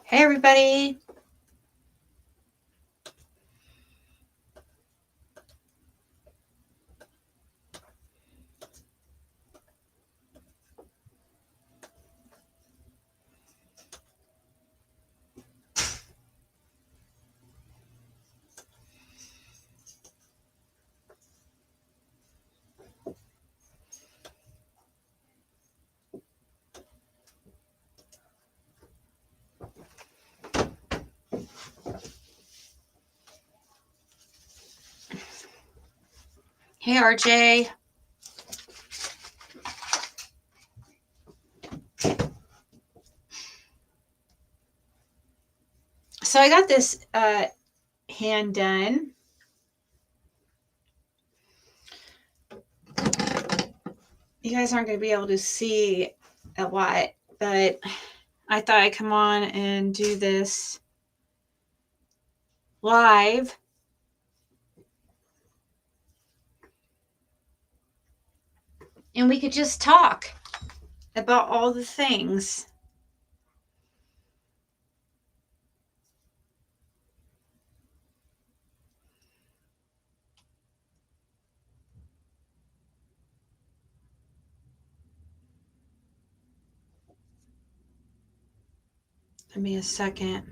Hey, everybody. Hey, RJ. So I got this hand done. You guys aren't going to be able to see a lot, but I thought I'd come on and do this live. And we could just talk about all the things. Give me a second.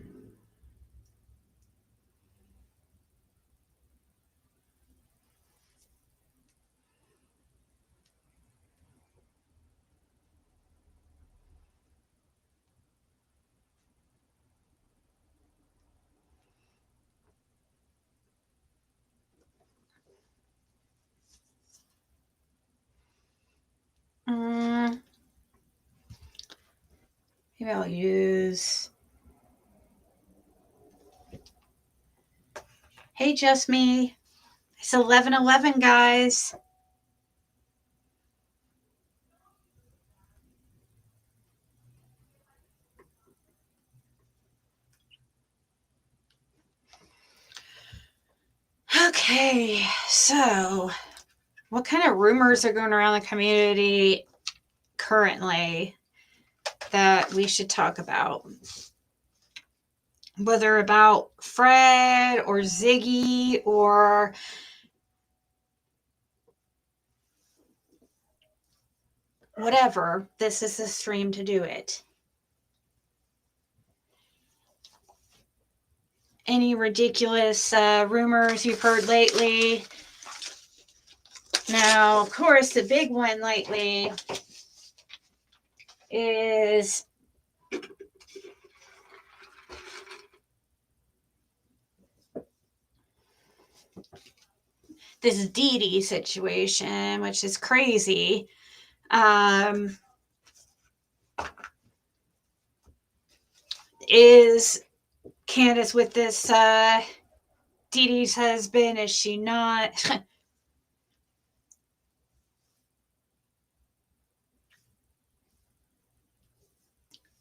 Maybe I'll use. Hey, just me. It's 11:11, guys. Okay, so what kind of rumors are going around the community currently that we should talk about? Whether about Fred or Ziggy or whatever, this is the stream to do it. Any ridiculous rumors you've heard lately? Now, of course, the big one lately is this Dee Dee situation, which is crazy. Is Candace with this Dee Dee's husband? Is she not?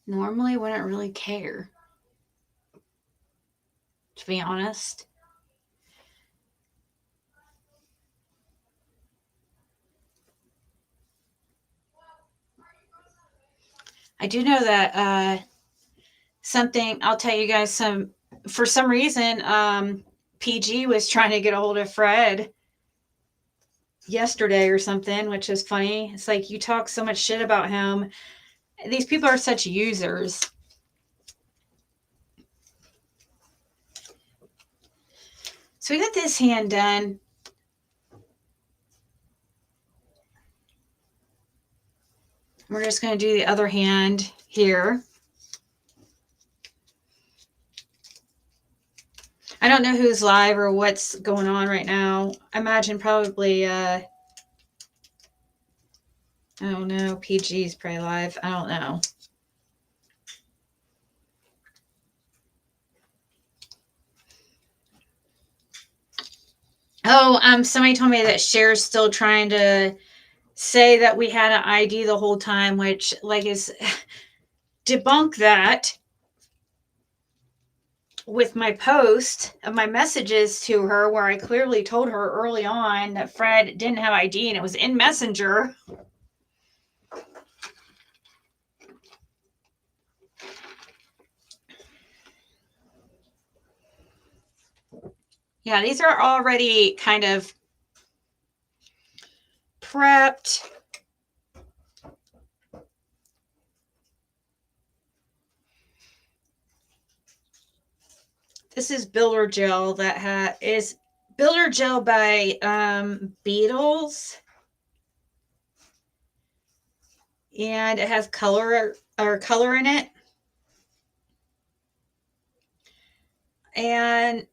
Normally wouldn't really care, to be honest. I do know that something, I'll tell you guys for some reason, PG was trying to get a hold of Fred yesterday or something, which is funny. It's like, you talk so much shit about him. These people are such users. So we got this hand done. We're just going to do the other hand here. I don't know who's live or what's going on right now. I imagine probably, I don't know, PG's probably live. I don't know. Oh, somebody told me that Cher's still trying to say that we had an ID the whole time, which, like, is debunk that with my post of my messages to her, where I clearly told her early on that Fred didn't have ID and it was in Messenger. Yeah, these are already kind of prepped. This is Builder Gel that is Builder Gel by Beetles. And it has color in it. And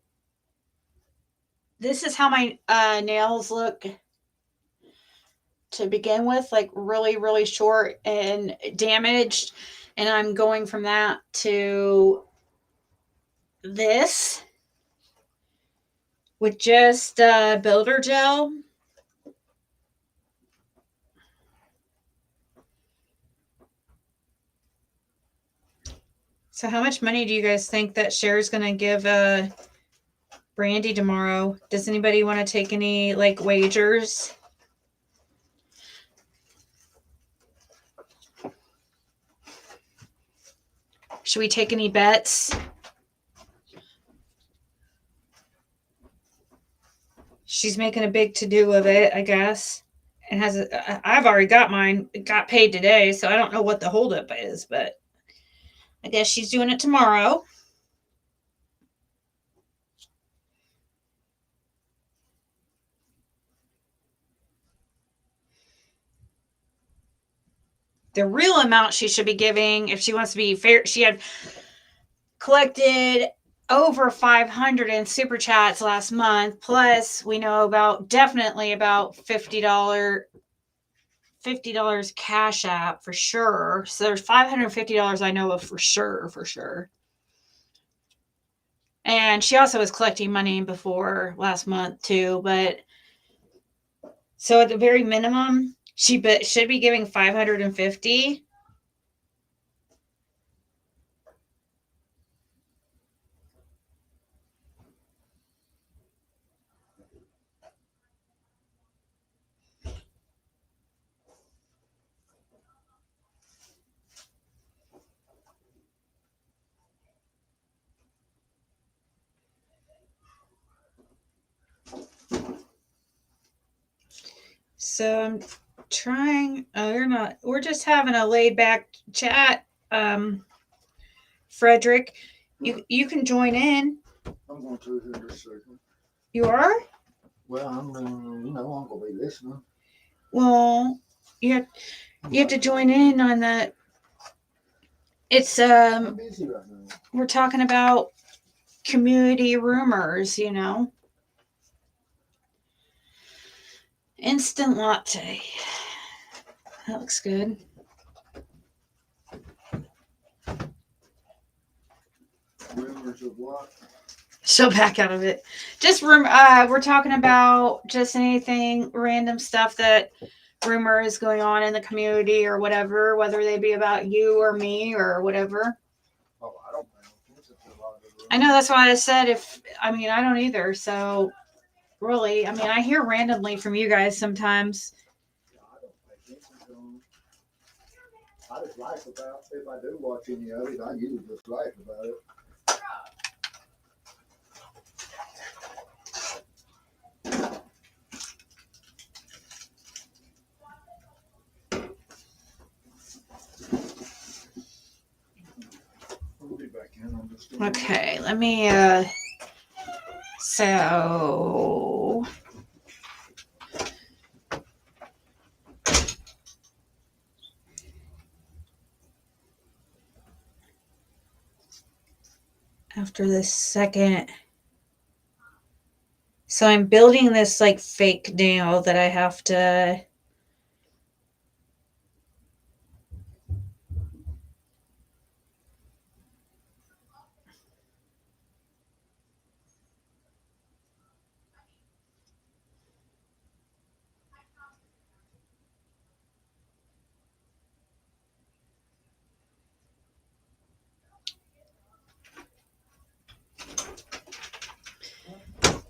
this is how my nails look to begin with, like really, really short and damaged. And I'm going from that to this with just Builder Gel. So how much money do you guys think that Cher's going to give Brandy tomorrow? Does anybody want to take any like wagers? Should we take any bets? She's making a big to-do of it, I guess. And I've already got mine. It got paid today, so I don't know what the holdup is, but I guess she's doing it tomorrow. The real amount she should be giving, if she wants to be fair, she had collected over 500 in super chats last month. Plus, we know definitely about $50 cash app for sure. So there's $550 I know of for sure. And she also was collecting money before last month too, but so at the very minimum, she should be giving 550. So I'm trying. We're just having a laid back chat. Frederick, you can join in. I'm going to here in just a second. You are? Well, I'm going to be listening. Well, you have to join in on that. It's I'm busy right now. We're talking about community rumors, Instant latte. That looks good. Rumors of what? So back out of it. Just we're talking about just anything random stuff that rumor is going on in the community or whatever, whether they be about you or me or whatever. Oh, I don't know. I know, that's why I said I don't either. So really, I hear randomly from you guys sometimes. I don't pay attention to them. I just laugh about if I do watch any of it. I usually just laugh about it. We'll be back in on just a Okay, let me so after this second, so I'm building this like fake nail that I have to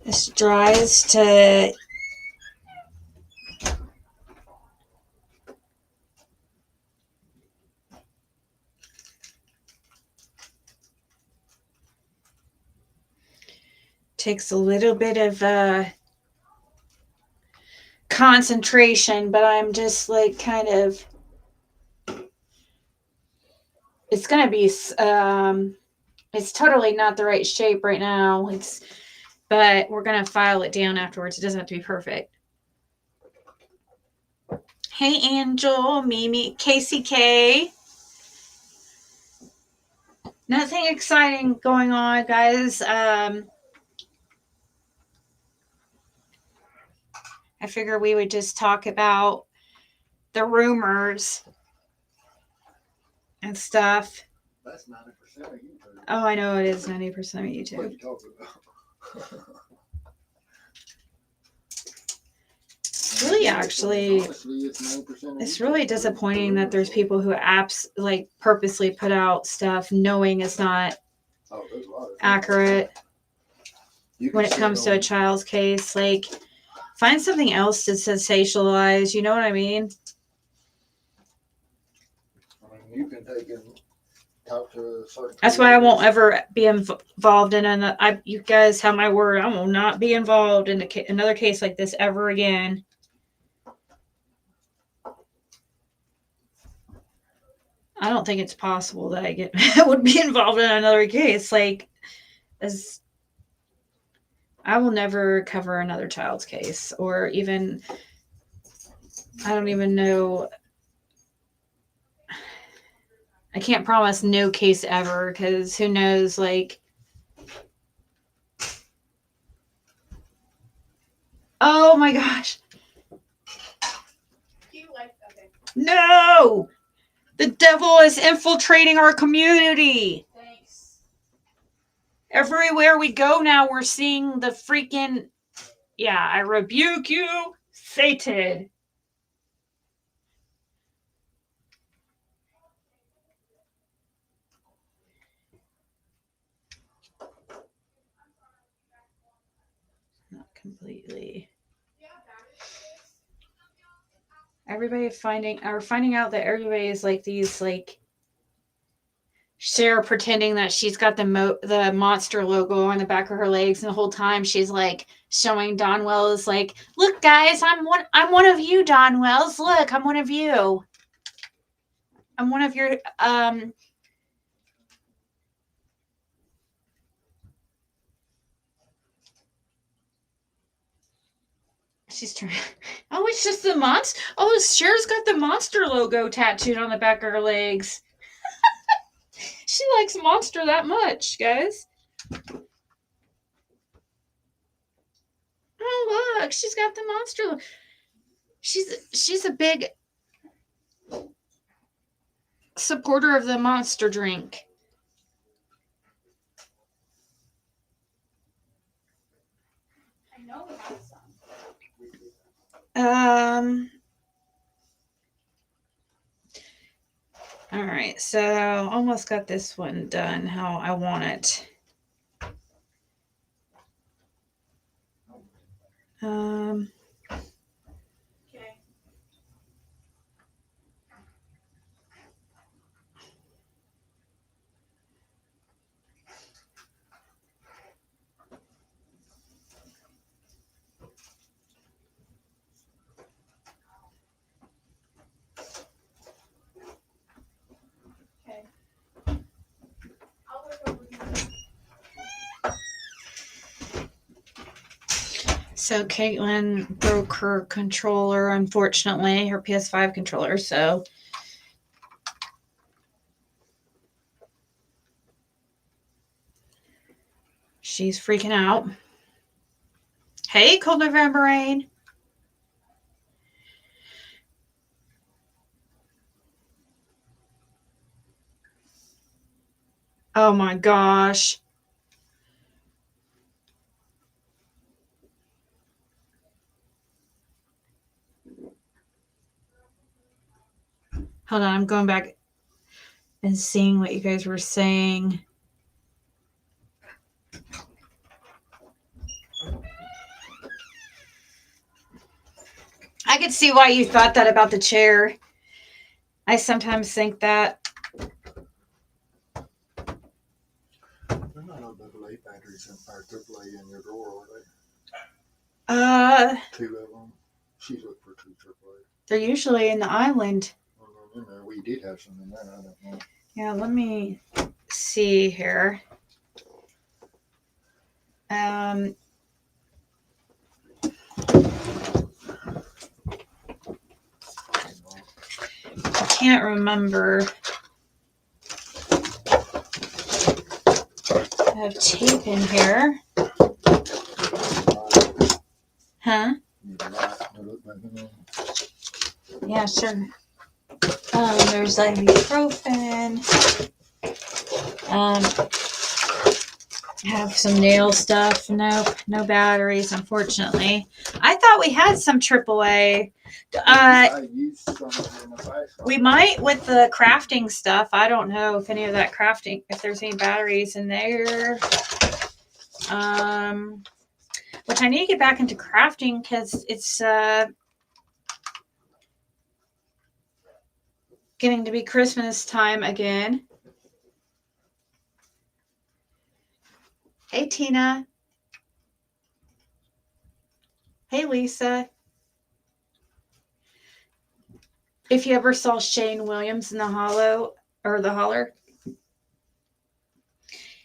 this dries Takes a little bit of concentration, but I'm just like kind of. It's gonna be. It's totally not the right shape right now. But we're gonna file it down afterwards. It doesn't have to be perfect. Hey, Angel, Mimi, KCK. Nothing exciting going on, guys. I figure we would just talk about the rumors and stuff. That's 90% of YouTube. Oh, I know it is 90% of What are YouTube. you talking about? Really, actually, Honestly, it's 90% of it's YouTube. really disappointing that there's people who like purposely put out stuff knowing it's not Oh, there's a lot of things. accurate You can when it see comes to a on- child's case. Like, find something else to sensationalize. You know what I mean? I mean, you can take and talk to a certain. That's why I won't creators. ever be involved in you guys have my word. I will not be involved in another case like this ever again. I don't think it's possible that I would be involved in another case. Like, as I will never cover another child's case, or even I don't even know. I can't promise no case ever because who knows? Like, oh my gosh, no! The devil is infiltrating our community. Thanks. Everywhere we go now, we're seeing the freaking. Yeah, I rebuke you, Satan. Not completely. Everybody finding out that everybody is like these like Cher pretending that she's got the monster logo on the back of her legs, and the whole time she's like showing Don Wells like, look guys, I'm one of you, Don Wells. Look, I'm one of you. I'm one of your She's trying. Oh, it's just the monster. Oh, Cher's got the monster logo tattooed on the back of her legs. She likes Monster that much, guys. Oh, look, she's got the monster. She's a big supporter of the Monster drink. I know we have some. All right, so almost got this one done how I want it. Okay. Okay. I'll look over here. So Caitlin broke her controller, unfortunately, her PS5 controller. So she's freaking out. Hey, Cold November Rain. Oh my gosh. Hold on, I'm going back and seeing what you guys were saying. I could see why you thought that about the chair. I sometimes think that. They're not not know AA batteries in our AAA in your drawer, are Uh, they? 2 of them. She's looked for 2 AAA. they're usually in the island. In there. We did have some in there. I don't know. Yeah, let me see here. I can't remember. I have tape in here. Huh? Yeah, sure. There's ibuprofen. I have some nail stuff. Nope, no batteries, unfortunately. I thought we had some AAA. We might with the crafting stuff. I don't know if any of that crafting, if there's any batteries in there. Which I need to get back into crafting because it's getting to be Christmas time again. Hey, Tina. Hey, Lisa. If you ever saw Shane Williams in the Hollow or the Holler,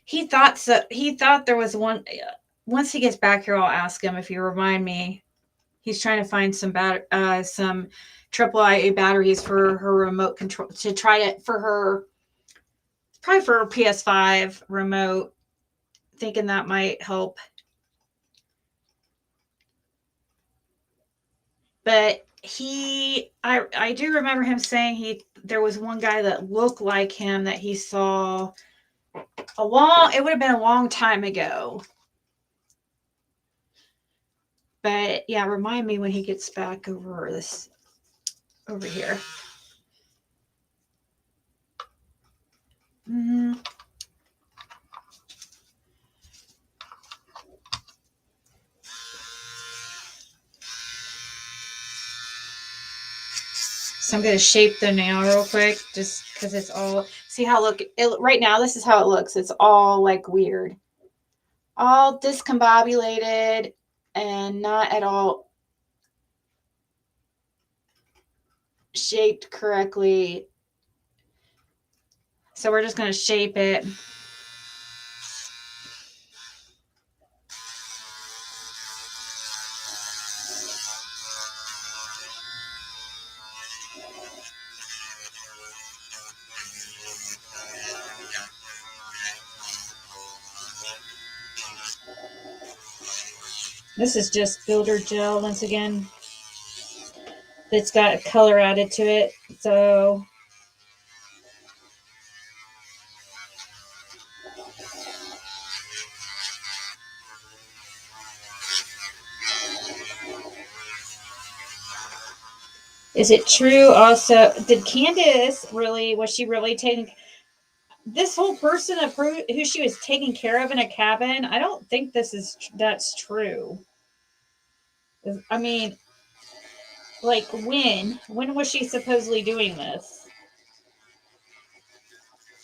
he thought so. He thought there was one. Once he gets back here, I'll ask him if you remind me. He's trying to find some some AAA batteries for her remote control to try it for her. Probably for her PS5 remote. Thinking that might help. But I do remember him saying there was one guy that looked like him that he saw it would have been a long time ago. But yeah, remind me when he gets back over here. Mm-hmm. So I'm going to shape the nail real quick just because it's all, see how right now this is how it looks. It's all like weird. All discombobulated and not at all shaped correctly. So we're just going to shape it. This is just builder gel once again. It's got a color added to it. So is it true also, did Candace really, was she really taking this whole person of who she was taking care of in a cabin? I don't think that's true. I mean, like when was she supposedly doing this?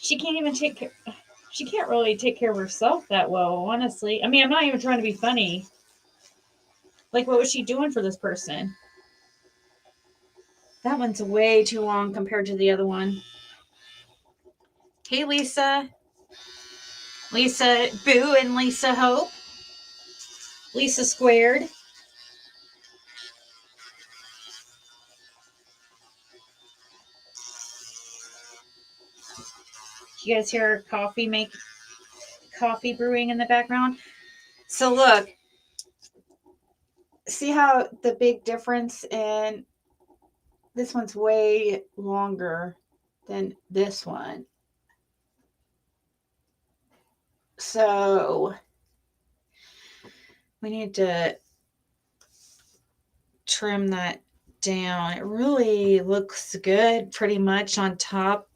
She can't even she can't really take care of herself that well, honestly. I mean, I'm not even trying to be funny. Like, what was she doing for this person? That one's way too long compared to the other one. Hey, Lisa. Lisa Boo and Lisa Hope. Lisa Squared. You guys hear coffee brewing in the background? So look, see how the big difference in this one's way longer than this one. So we need to trim that down. It really looks good pretty much on top.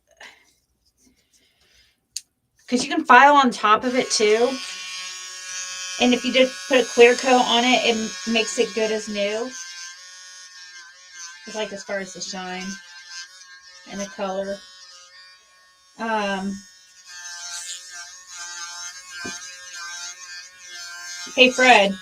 Because you can file on top of it too. And if you did put a clear coat on it, it makes it good as new. It's like as far as the shine and the color. Hey, Fred.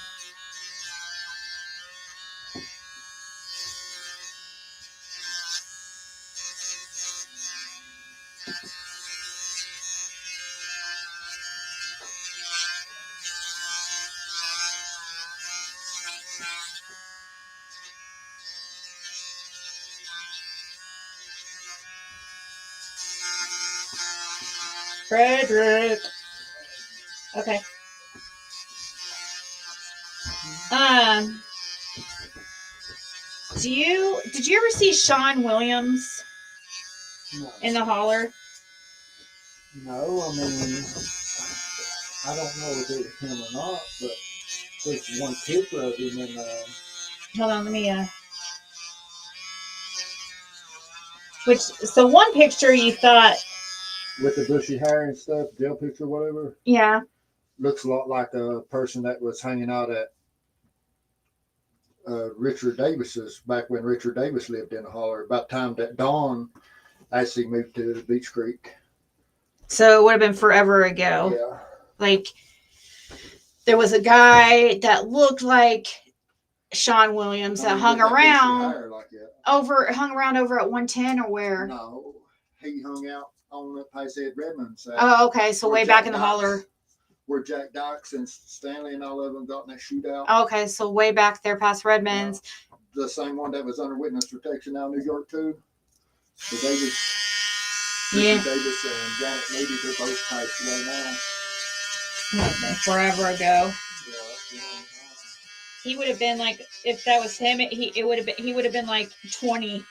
Frederick. Okay. Did you ever see Sean Williams No. in the holler? No, I mean, I don't know if it was him or not, but there's one picture of him in Hold on, let me so one picture you thought, with the bushy hair and stuff, jail picture, whatever. yeah. Looks a lot like a person that was hanging out at Richard Davis's back when Richard Davis lived in the holler. About the time that Dawn actually moved to Beach Creek. So it would have been forever ago. Yeah. Like there was a guy that looked like Sean Williams that hung around over at 110 or where? No, he hung out on the Paisaid Redmond's. Oh, okay. So way back in the holler. Where Jack Dykes and Stanley and all of them got in that shootout. Okay, so way back there past Redmond's. The same one that was under witness protection now in New York too. So Davis, yeah. Davis and Janet Levy, they're both passed away now. Forever ago. Yeah. He would have been like, if that was him, he would have been like 20.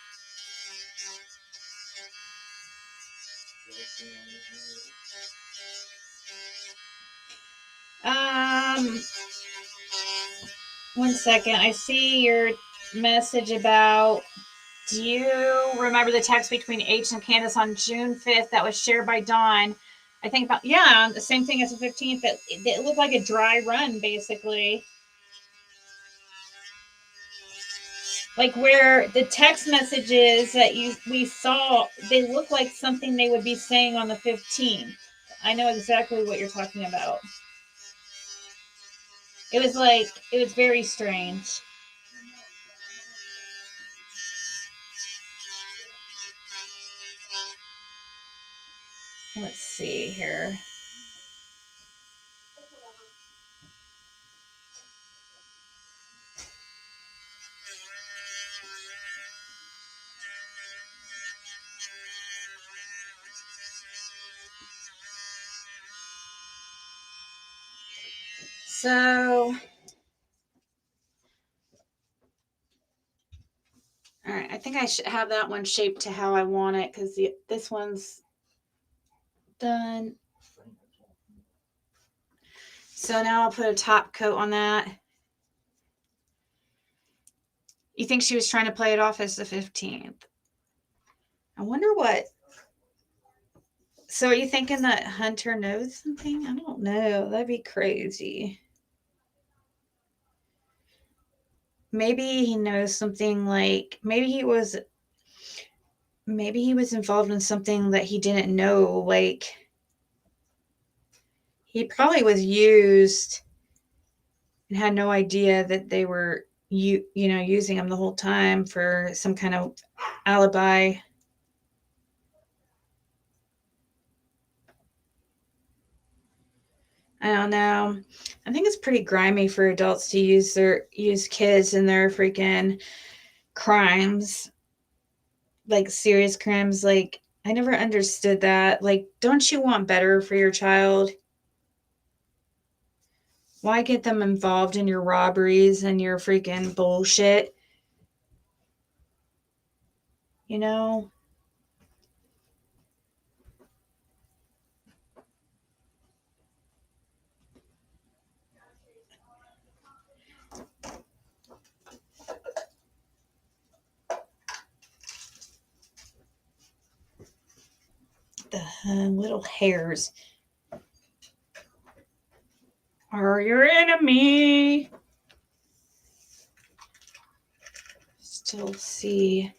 One second. I see your message about. Do you remember the text between H and Candace on June 5th that was shared by Dawn? I think about, yeah, the same thing as the 15th. It looked like a dry run, basically. Like where the text messages that we saw, they look like something they would be saying on the 15th. I know exactly what you're talking about. It was very strange. Let's see here. So, all right, I think I should have that one shaped to how I want it because this one's done. So now I'll put a top coat on that. You think she was trying to play it off as the 15th? I wonder what. So are you thinking that Hunter knows something? I don't know. That'd be crazy. Maybe he knows something like maybe he was involved in something that he didn't know. Like he probably was used and had no idea that they were using him the whole time for some kind of alibi. I don't know. I think it's pretty grimy for adults to use kids in their freaking crimes, like serious crimes. Like I never understood that. Like, don't you want better for your child? Why get them involved in your robberies and your freaking bullshit? You know? The little hairs are your enemy. Still see.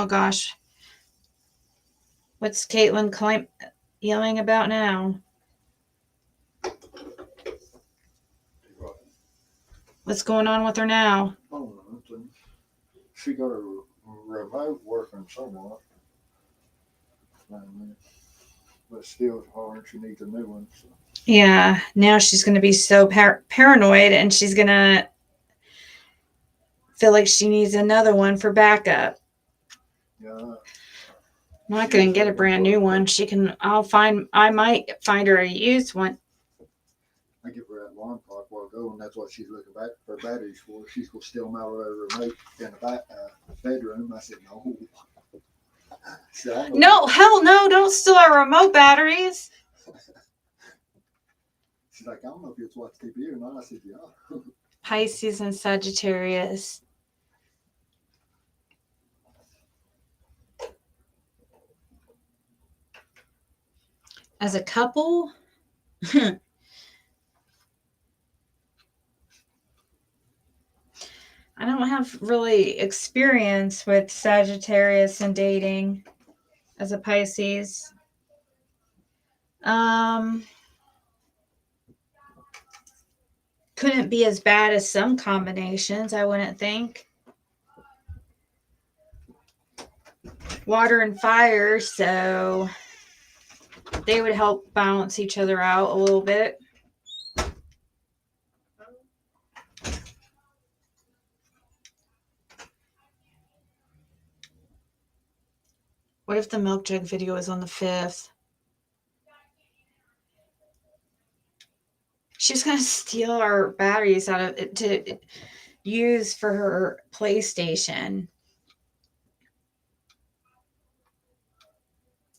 Oh gosh. What's Caitlin yelling about now? What's going on with her now? Oh, nothing. She got her remote working somewhat. But still it's hard. She needs a new one. So. Yeah, now she's going to be so paranoid and she's going to feel like she needs another one for backup. Yeah. I'm not going to get a brand new one. I might find her a used one. I give her that alarm clock a while ago, and that's what she's looking back for batteries for. She's going to steal them out of her remote in the bedroom. I said, no. No, hell no, don't steal our remote batteries. She's like, I don't know if it's watch TV or not. I said, yeah. Pisces and Sagittarius. As a couple, I don't have really experience with Sagittarius and dating as a Pisces. Couldn't be as bad as some combinations, I wouldn't think. Water and fire, so they would help balance each other out a little bit. What if the milk jug video is on the 5th? She's going to steal our batteries out of it to use for her PlayStation.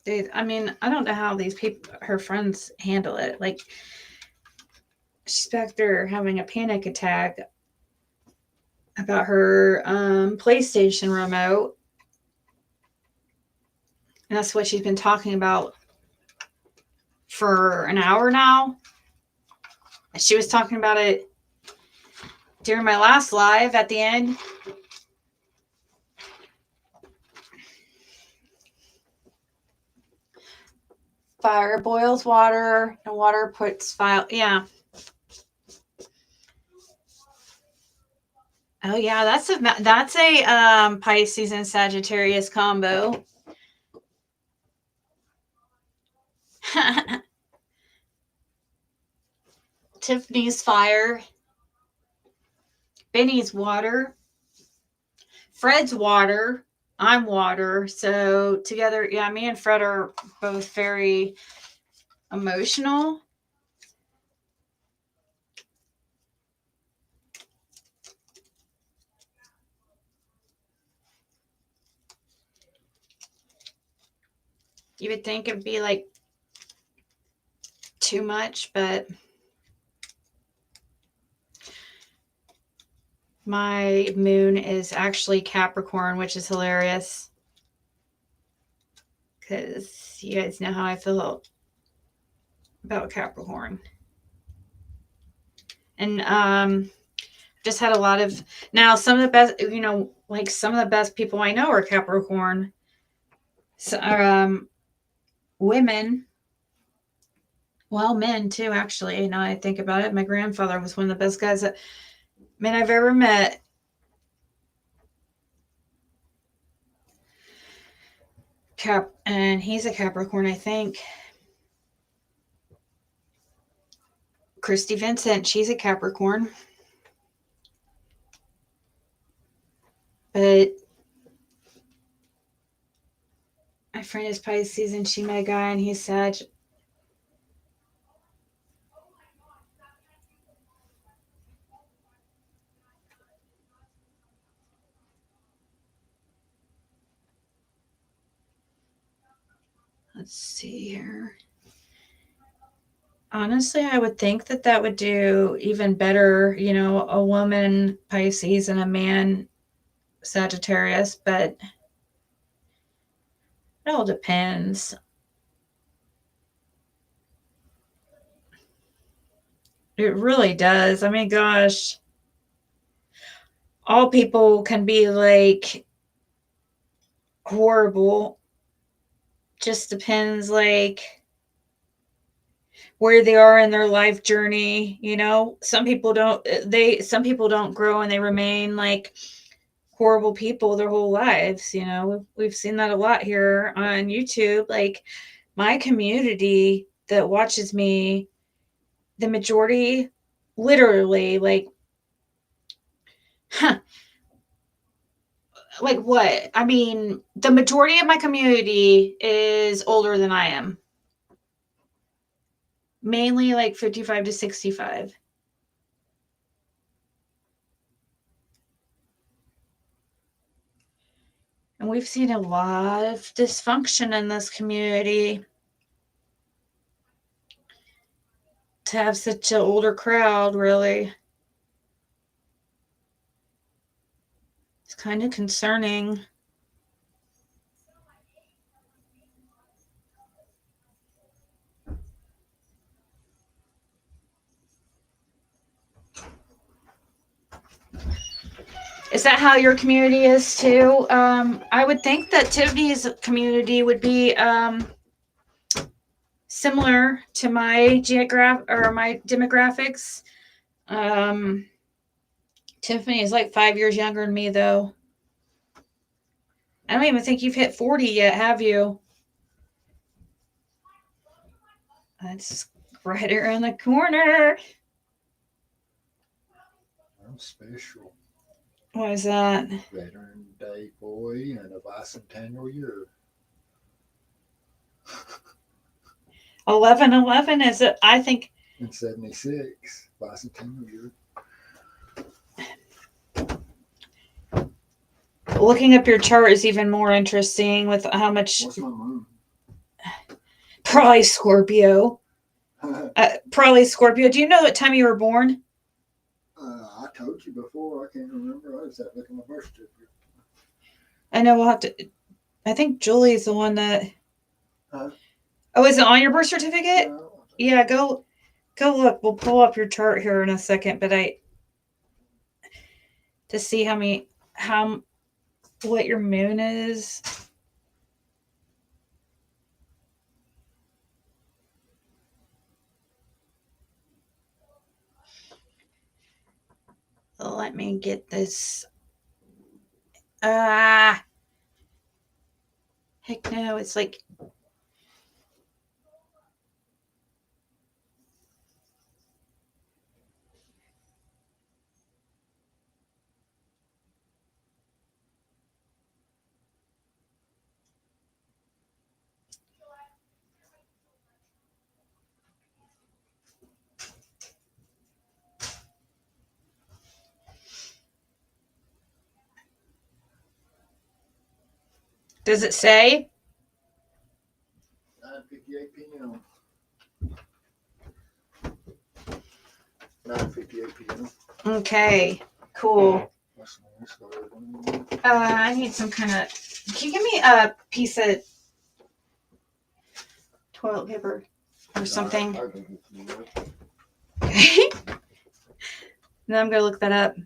Dude, I mean, I don't know how these people, her friends, handle it. Like, she's back there having a panic attack about her PlayStation remote. And that's what she's been talking about for an hour now. She was talking about it during my last live at the end. Fire boils water, and water puts fire. Yeah. Oh yeah, that's a Pisces and Sagittarius combo. Tiffany's fire. Benny's water. Fred's water. I'm water. So together, yeah, me and Fred are both very emotional. You would think it'd be like too much, but my moon is actually Capricorn, which is hilarious. Because you guys know how I feel about Capricorn. And just had a lot of, now some of the best, like some of the best people I know are Capricorn. So, women. Well, men too, actually. Now I think about it. My grandfather was one of the best guys men I've ever met. And he's a Capricorn, I think. Christy Vincent, she's a Capricorn. But my friend is Pisces and she met a guy and he's Sag. Let's see here. Honestly, I would think that would do even better, a woman Pisces and a man Sagittarius, but it all depends. It really does. I mean, gosh, all people can be like horrible. Just depends, like, where they are in their life journey. Some people don't grow and they remain like horrible people their whole lives. We've seen that a lot here on YouTube. Like, my community that watches me, the majority, literally, like, huh, like what? I mean, the majority of my community is older than I am. Mainly like 55 to 65. And we've seen a lot of dysfunction in this community. To have such an older crowd, really, it's kind of concerning. Is that how your community is too? I would think that Tiffany's community would be similar to my my demographics. Tiffany is like 5 years younger than me, though. I don't even think you've hit 40 yet, have you? That's right around the corner. I'm special. What is that? Veteran Day boy and a bicentennial year. 11/11 is it? I think. In 76, bicentennial year. Looking up your chart is even more interesting with how much. What's my moon? Probably Scorpio. Probably Scorpio. Do you know what time you were born? I told you before. I can't remember. I just had to look at my birth certificate. I know we'll have to. I think Julie's the one that. Huh? Oh, is it on your birth certificate? No. Yeah, go look. We'll pull up your chart here in a second, but to see what your moon is. Let me get this. Heck no, it's like. Does it say? 9:58 p.m. 9:58 p.m. Okay, cool. That's nice. I need some kind of. Can you give me a piece of toilet paper or something? Okay. Then I'm gonna look that up.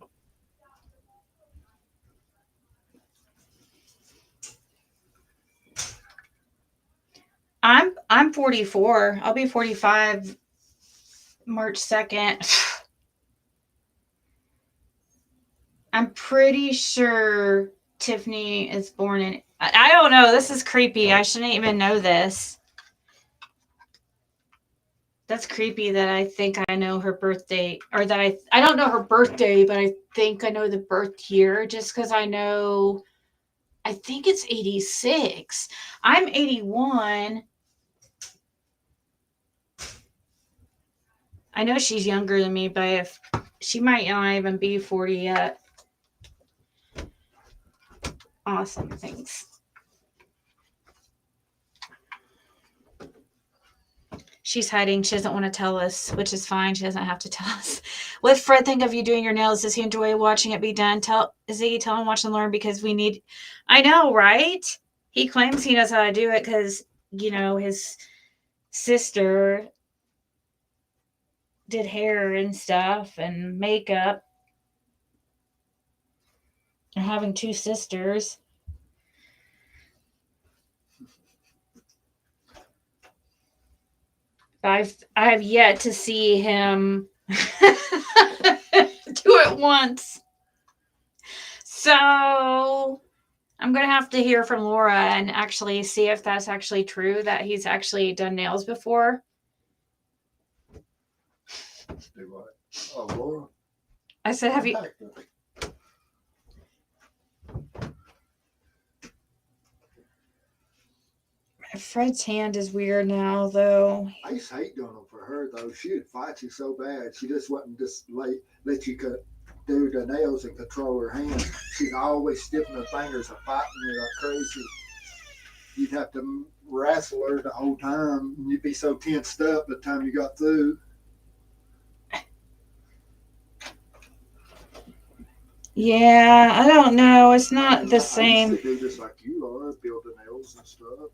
I'm 44. I'll be 45 March 2nd. I'm pretty sure Tiffany is born in. I don't know. This is creepy. I shouldn't even know this. That's creepy that I think I know her birthday, or that I don't know her birthday, but I think I know the birth year just because I know. I think it's 86. I'm 81. I know she's younger than me, but if she might not even be 40 yet. Awesome. Thanks. She's hiding. She doesn't want to tell us, which is fine. She doesn't have to tell us. What Fred think of you doing your nails? Does he enjoy watching it be done? Tell Ziggy, tell him, watch and learn, because we need. I know, right? He claims he knows how to do it because, his sister did hair and stuff and makeup. And having two sisters. I've yet to see him do it once. So I'm gonna have to hear from Laura and actually see if that's actually true that he's actually done nails before. Do what? Oh, Laura. I said, have you? Contact her. Fred's hand is weird now, though. I used to hate doing them for her though. She'd fight you so bad. She just wouldn't just let you do the nails and control her hands. She'd always stiffen her fingers and fighting you like crazy. You'd have to wrestle her the whole time, and you'd be so tensed up by the time you got through. Yeah, I don't know. It's not the I same. used to do just like you are, build the nails and stuff.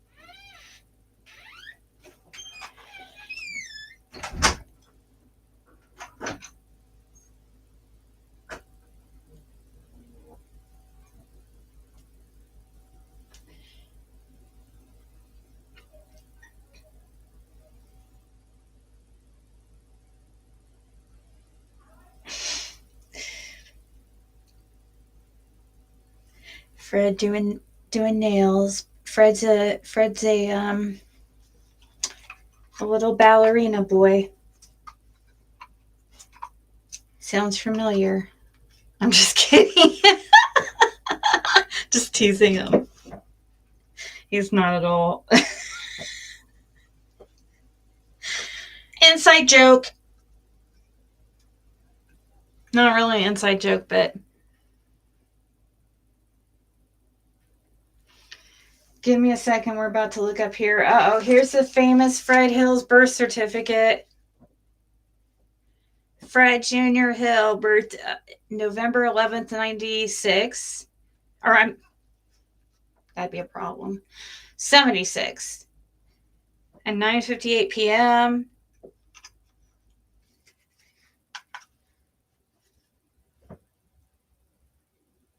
Fred doing nails. Fred's a little ballerina boy. Sounds familiar. I'm just kidding. Just teasing him. He's not at all. Inside joke. Not really an inside joke, but give me a second. We're about to look up here. Uh-oh, here's the famous Fred Hill's birth certificate. Fred Jr. Hill, birth November 11th, 96. Or that'd be a problem. 76. At 9:58 p.m.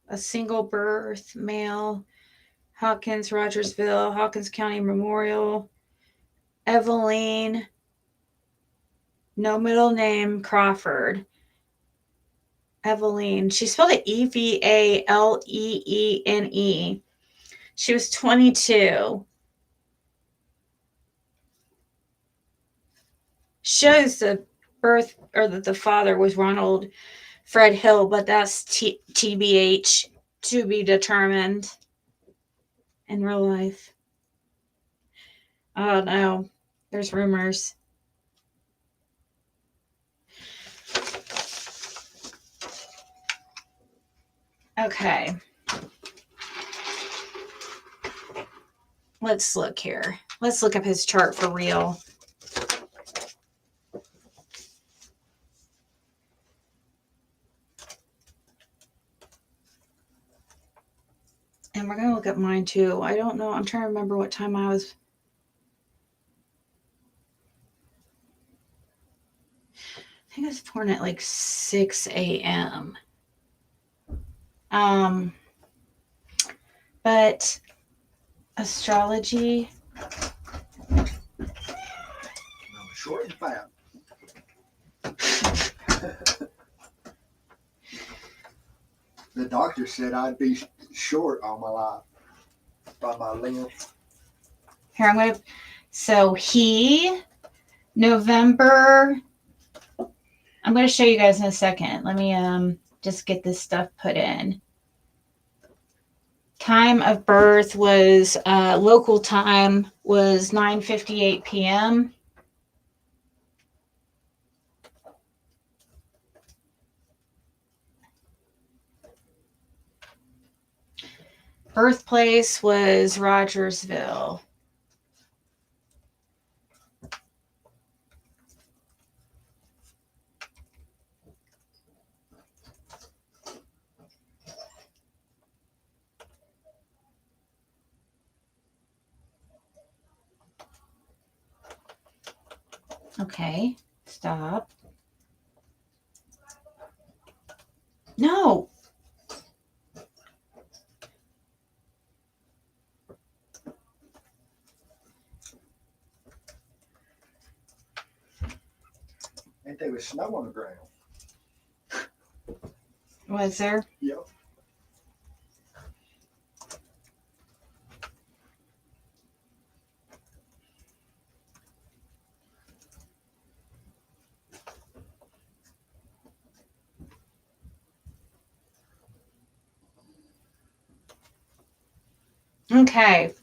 A single birth, male, Hawkins, Rogersville, Hawkins County Memorial, Eveline, no middle name, Crawford. Eveline. She spelled it Evaleene. She was 22. Shows the birth or that the father was Ronald Fred Hill, but that's TBH, to be determined in real life. Oh no, there's rumors. Okay. Let's look here. Let's look up his chart for real. And we're going to look up mine too. I don't know. I'm trying to remember what time I was. I think I was born at like 6 a.m. But astrology. I'm short and fat. The doctor said I'd be short all my life by my length. Here, I'm going to. So November. I'm going to show you guys in a second. Let me just get this stuff put in. Time of birth was, local time was 9:58 p.m. Birthplace was Rogersville. Okay, stop. No. was snow on the ground. Was there? Yep. Okay.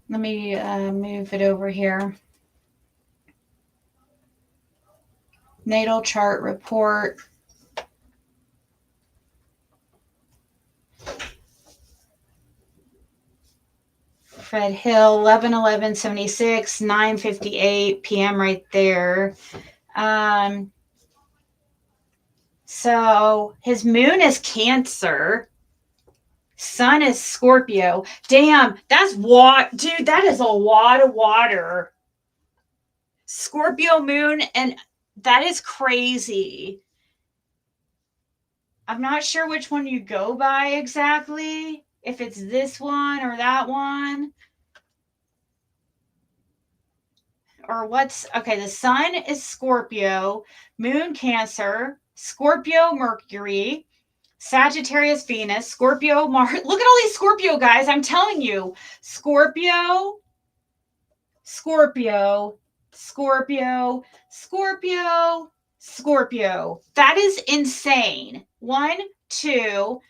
Let me move it over here. Natal chart report. Fred Hill, 11/11/76, 9:58 p.m. right there. So his moon is Cancer. Sun is Scorpio. Damn, that's what, dude, that is a lot of water. Scorpio moon, and that is crazy. I'm not sure which one you go by exactly, if it's this one or that one. Or what's, okay, the sun is Scorpio, moon Cancer, Scorpio Mercury, Sagittarius Venus, Scorpio Mars. Look at all these Scorpio guys, I'm telling you. Scorpio, Scorpio, Scorpio, Scorpio, Scorpio. That is insane. 1, 2,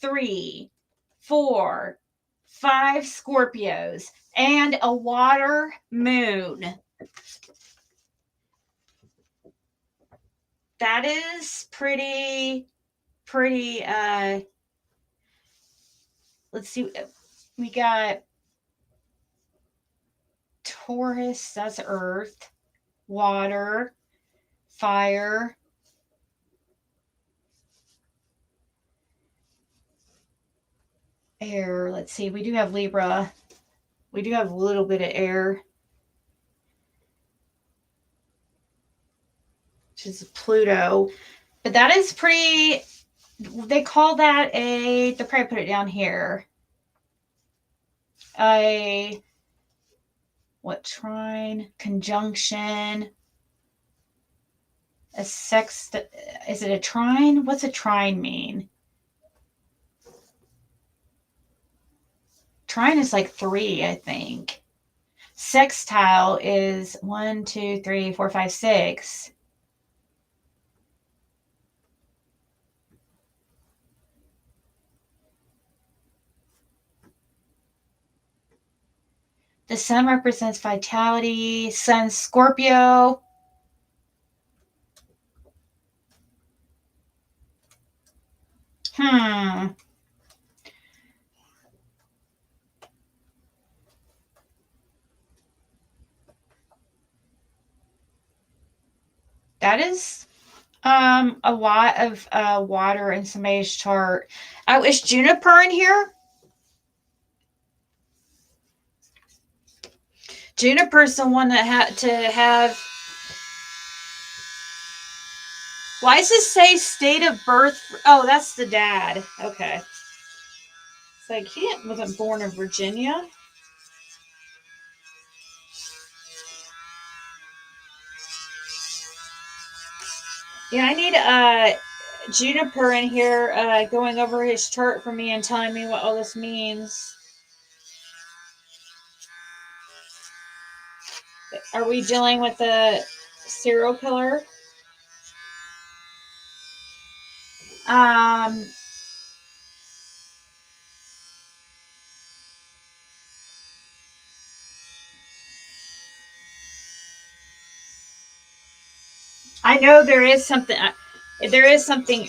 3, 4, 5 Scorpios and a water moon. That is pretty, let's see. We got Taurus, that's earth, water, fire, air. Let's see. We do have Libra. We do have a little bit of air, which is Pluto. But that is pretty, they call that a, they'll probably put it down here. What, trine, conjunction, a sext, is it a trine? What's a trine mean? Trine is like 3, I think. Sextile is 1, 2, 3, 4, 5, 6. The sun represents vitality. Sun Scorpio. That is a lot of water in somebody's chart. Oh, is Juniper in here? Juniper's the one that had to have. Why does it say state of birth? Oh, that's the dad. Okay. It's like he wasn't born in Virginia. Yeah, I need Juniper in here going over his chart for me and telling me what all this means. Are we dealing with a serial killer? I know there is something. There is something.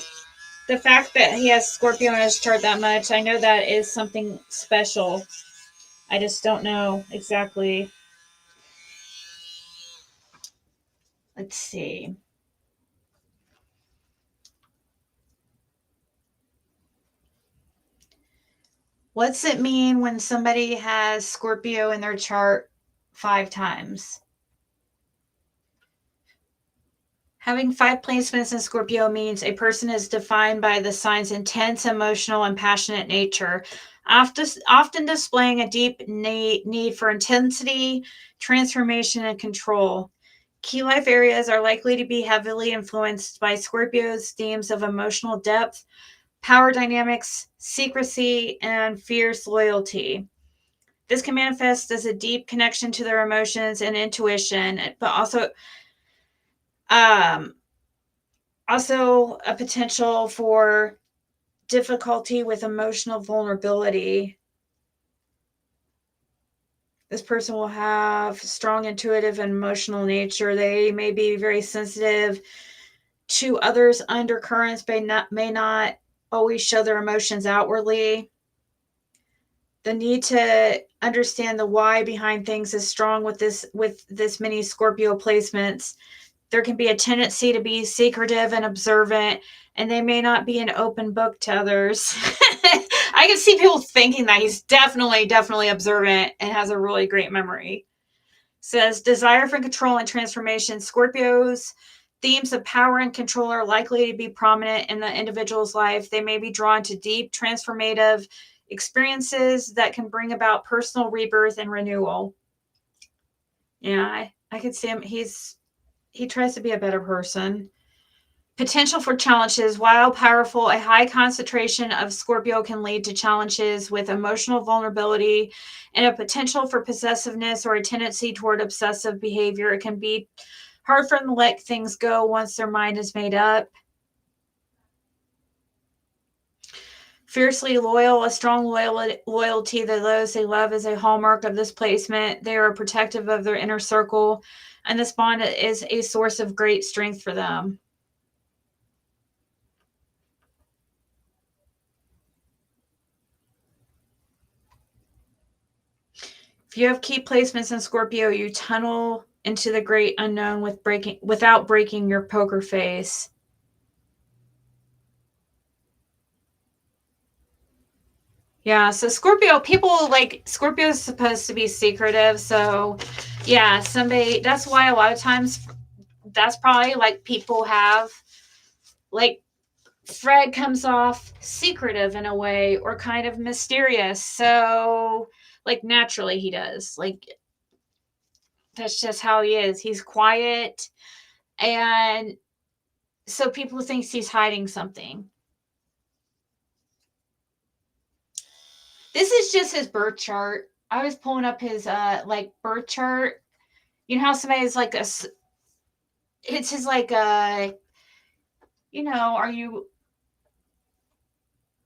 The fact that he has Scorpio in his chart that much, I know that is something special. I just don't know exactly. Let's see. What's it mean when somebody has Scorpio in their chart 5 times? Having 5 placements in Scorpio means a person is defined by the sign's intense, emotional, and passionate nature, often displaying a deep need for intensity, transformation, and control. Key life areas are likely to be heavily influenced by Scorpio's themes of emotional depth, power dynamics, secrecy, and fierce loyalty. This can manifest as a deep connection to their emotions and intuition, but um, also a potential for difficulty with emotional vulnerability. This person will have strong intuitive and emotional nature. They may be very sensitive to others' undercurrents, may not always show their emotions outwardly. The need to understand the why behind things is strong with this many Scorpio placements. There can be a tendency to be secretive and observant, and they may not be an open book to others. I can see people thinking that he's definitely observant and has a really great memory. Says desire for control and transformation. Scorpios themes of power and control are likely to be prominent in the individual's life. They may be drawn to deep transformative experiences that can bring about personal rebirth and renewal. Yeah, I could see him. He tries to be a better person. Potential for challenges. While powerful, a high concentration of Scorpio can lead to challenges with emotional vulnerability and a potential for possessiveness or a tendency toward obsessive behavior. It can be hard for them to let things go once their mind is made up. Fiercely loyal, a strong loyalty to those they love is a hallmark of this placement. They are protective of their inner circle, and this bond is a source of great strength for them. If you have key placements in Scorpio, you tunnel into the great unknown without breaking your poker face. Yeah, so Scorpio people like Scorpio is supposed to be secretive, so yeah, somebody that's why a lot of times that's probably like people have like Fred comes off secretive in a way or kind of mysterious. So like naturally he does. Like that's just how he is. He's quiet and so people think he's hiding something. This is just his birth chart. I was pulling up his like birth chart. You know how somebody's like it's his like are you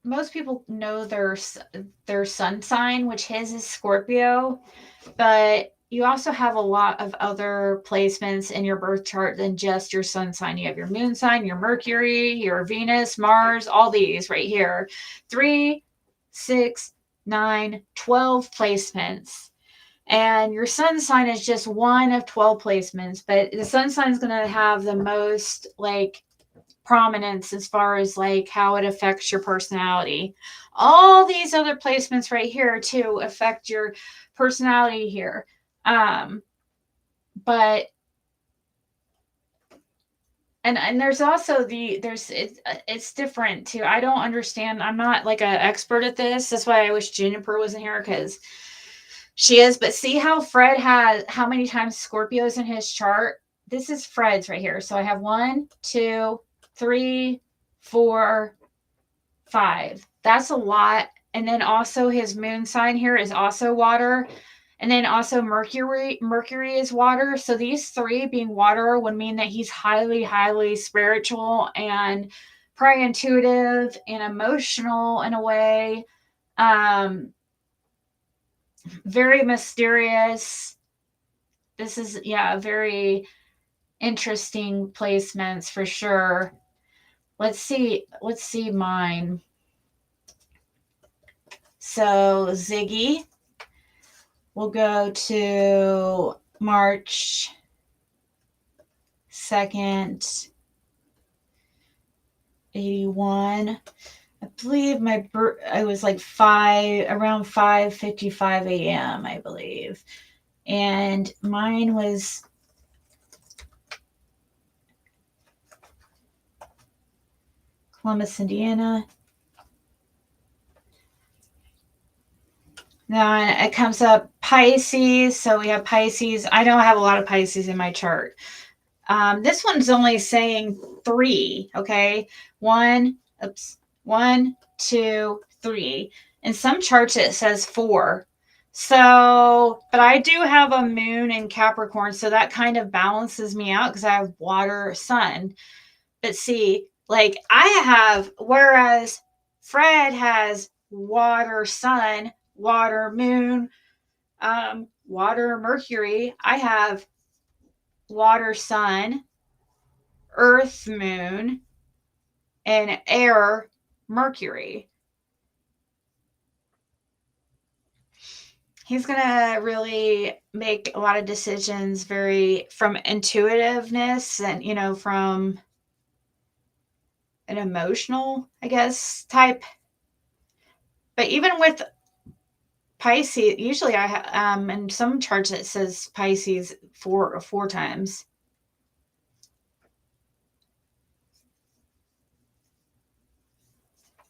most people know their sun sign, which his is Scorpio, but you also have a lot of other placements in your birth chart than just your sun sign. You have your moon sign, your Mercury, your Venus, Mars, all these right here. 3, 6, 9, 12 placements. And your sun sign is just one of 12 placements, but the sun sign is going to have the most like prominence as far as like how it affects your personality. All these other placements right here too affect your personality here. But and there's also it's different too. I don't understand. I'm not like an expert at this. That's why I wish Juniper wasn't here because she is. But see how Fred has how many times Scorpio's in his chart? This is Fred's right here. So I have 1, 2, 3, 4, 5. That's a lot. And then also his moon sign here is also water. And then also Mercury is water. So these 3 being water would mean that he's highly spiritual and probably intuitive and emotional in a way. Very mysterious. This is very interesting placements for sure. Let's see mine. So Ziggy will go to March 2nd, 81. I believe I was like around 5:55 a.m. I believe, and mine was Columbus, Indiana. Now it comes up Pisces. So we have Pisces. I know I have a lot of Pisces in my chart. This one's only saying 3. Okay. 1, 2, 3. In some charts it says 4. So, but I do have a moon in Capricorn. So that kind of balances me out because I have water, sun. But see, like I have, whereas Fred has water, sun, water, moon, water, Mercury, I have water, sun, earth, moon, and air, Mercury. He's going to really make a lot of decisions very from intuitiveness and, you know, from an emotional, I guess, type. But even with Pisces, usually I have, in some charts it says Pisces four times.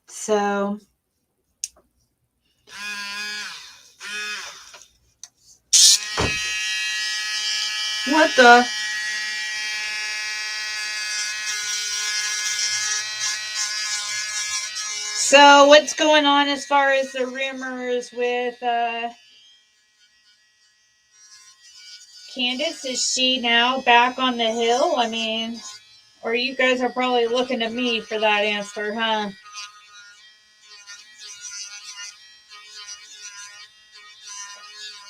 So what the? So what's going on as far as the rumors with Candace? Is she now back on the hill? I mean, or you guys are probably looking to me for that answer, huh?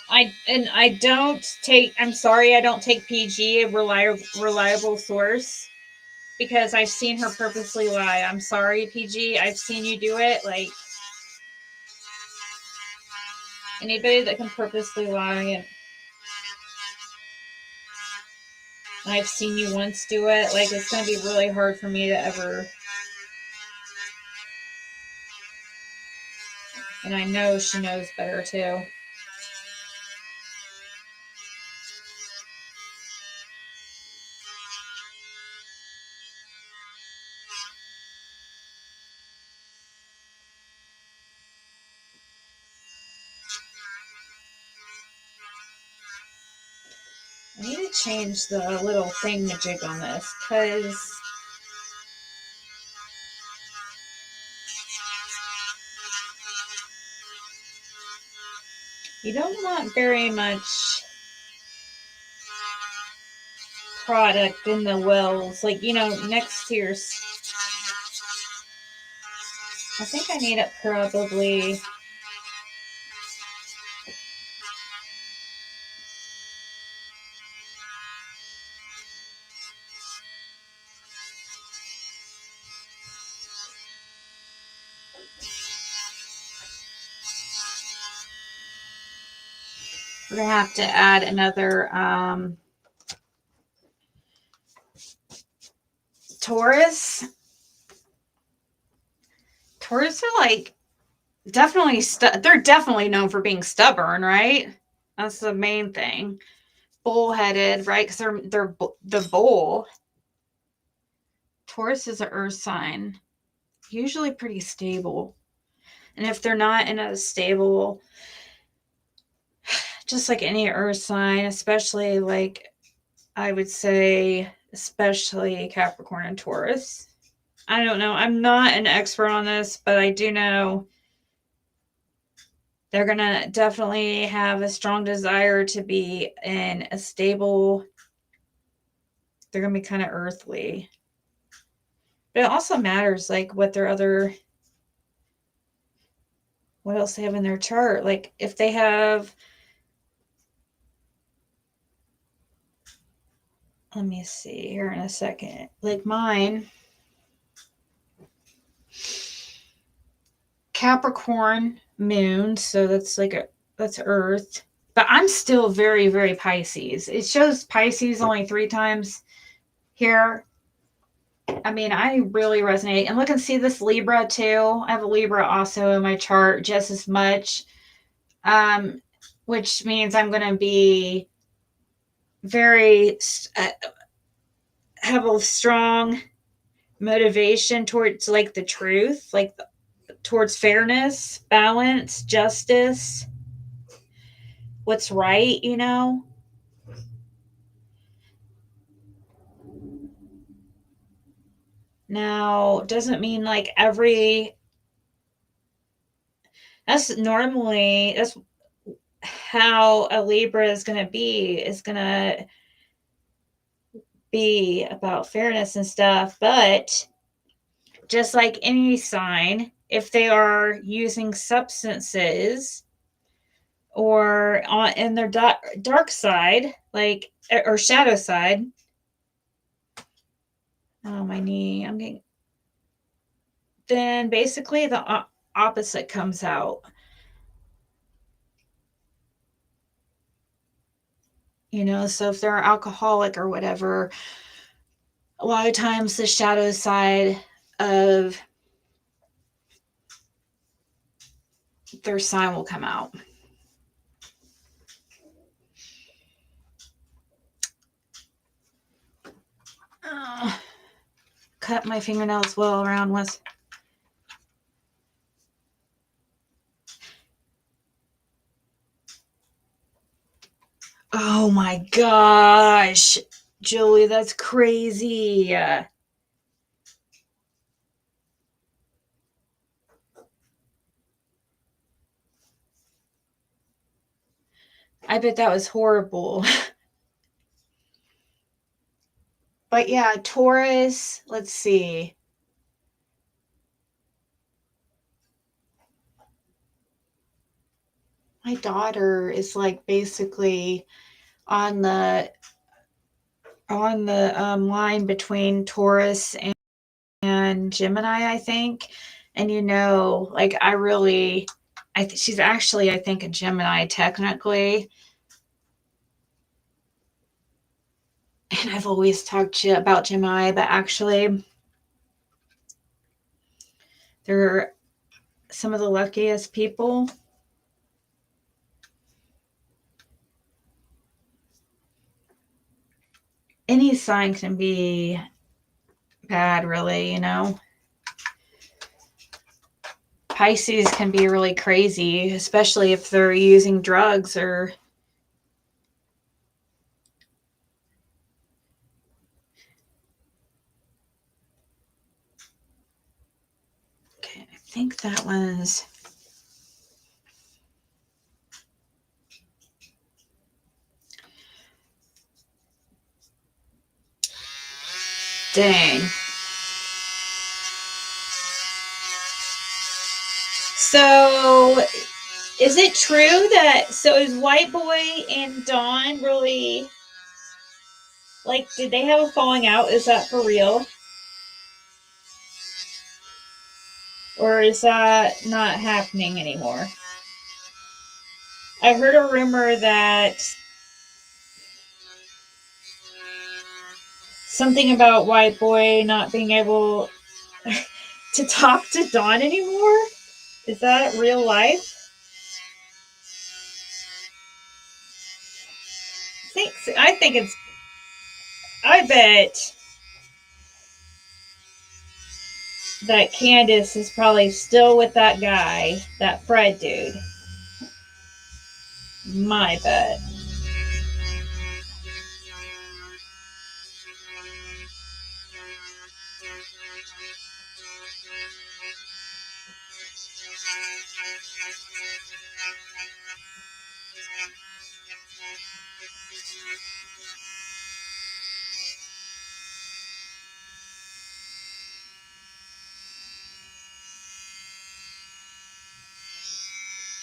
I don't take. I'm sorry, I don't take PG, a reliable source, because I've seen her purposely lie. I'm sorry, PG. I've seen you do it. Like anybody that can purposely lie, and I've seen you once do it. Like it's gonna be really hard for me to ever. And I know she knows better too. I need to change the little thingamajig on this because you don't want very much product in the wells, like, you know, next to your. I think I need it probably. We're gonna have to add another Taurus. Taurus are like definitely they're definitely known for being stubborn, right? That's the main thing. Bullheaded, right? Because they're the bull. Taurus is an earth sign, usually pretty stable. And if they're not in a stable, just like any earth sign, especially like I would say, especially Capricorn and Taurus. I don't know. I'm not an expert on this, but I do know they're going to definitely have a strong desire to be in a stable. They're going to be kind of earthly. But it also matters like what else they have in their chart. Like if they have, let me see here in a second. Like mine, Capricorn moon, so that's Earth. But I'm still very, very Pisces. It shows Pisces only 3 times here. I mean, I really resonate. And look and see this Libra too. I have a Libra also in my chart just as much, which means I'm going to be very have a strong motivation towards like the truth, like towards fairness, balance, justice, what's right, you know? Now, doesn't mean like that's how a Libra is going to be about fairness and stuff, but just like any sign, if they are using substances or on in their dark side, like or shadow side. Oh, my knee! I'm getting. Then basically the opposite comes out. You know, so if they're alcoholic or whatever, a lot of times the shadow side of their sign will come out. Cut my fingernails well around once. Oh my gosh, Julie, that's crazy. I bet that was horrible. But yeah, Taurus, let's see. My daughter is like basically on the line between Taurus and Gemini, I think. And you know, like she's actually, I think, a Gemini technically. And I've always talked to you about Gemini, but actually, they're some of the luckiest people. Any sign can be bad, really, you know. Pisces can be really crazy, especially if they're using drugs or. Okay, I think that was. Dang. So, is it true that is White Boy and Dawn really like? Did they have a falling out? Is that for real, or is that not happening anymore? I heard a rumor that something about White Boy not being able to talk to Dawn anymore. Is that real life? I think it's. I bet that Candace is probably still with that guy, that Fred dude. My bet.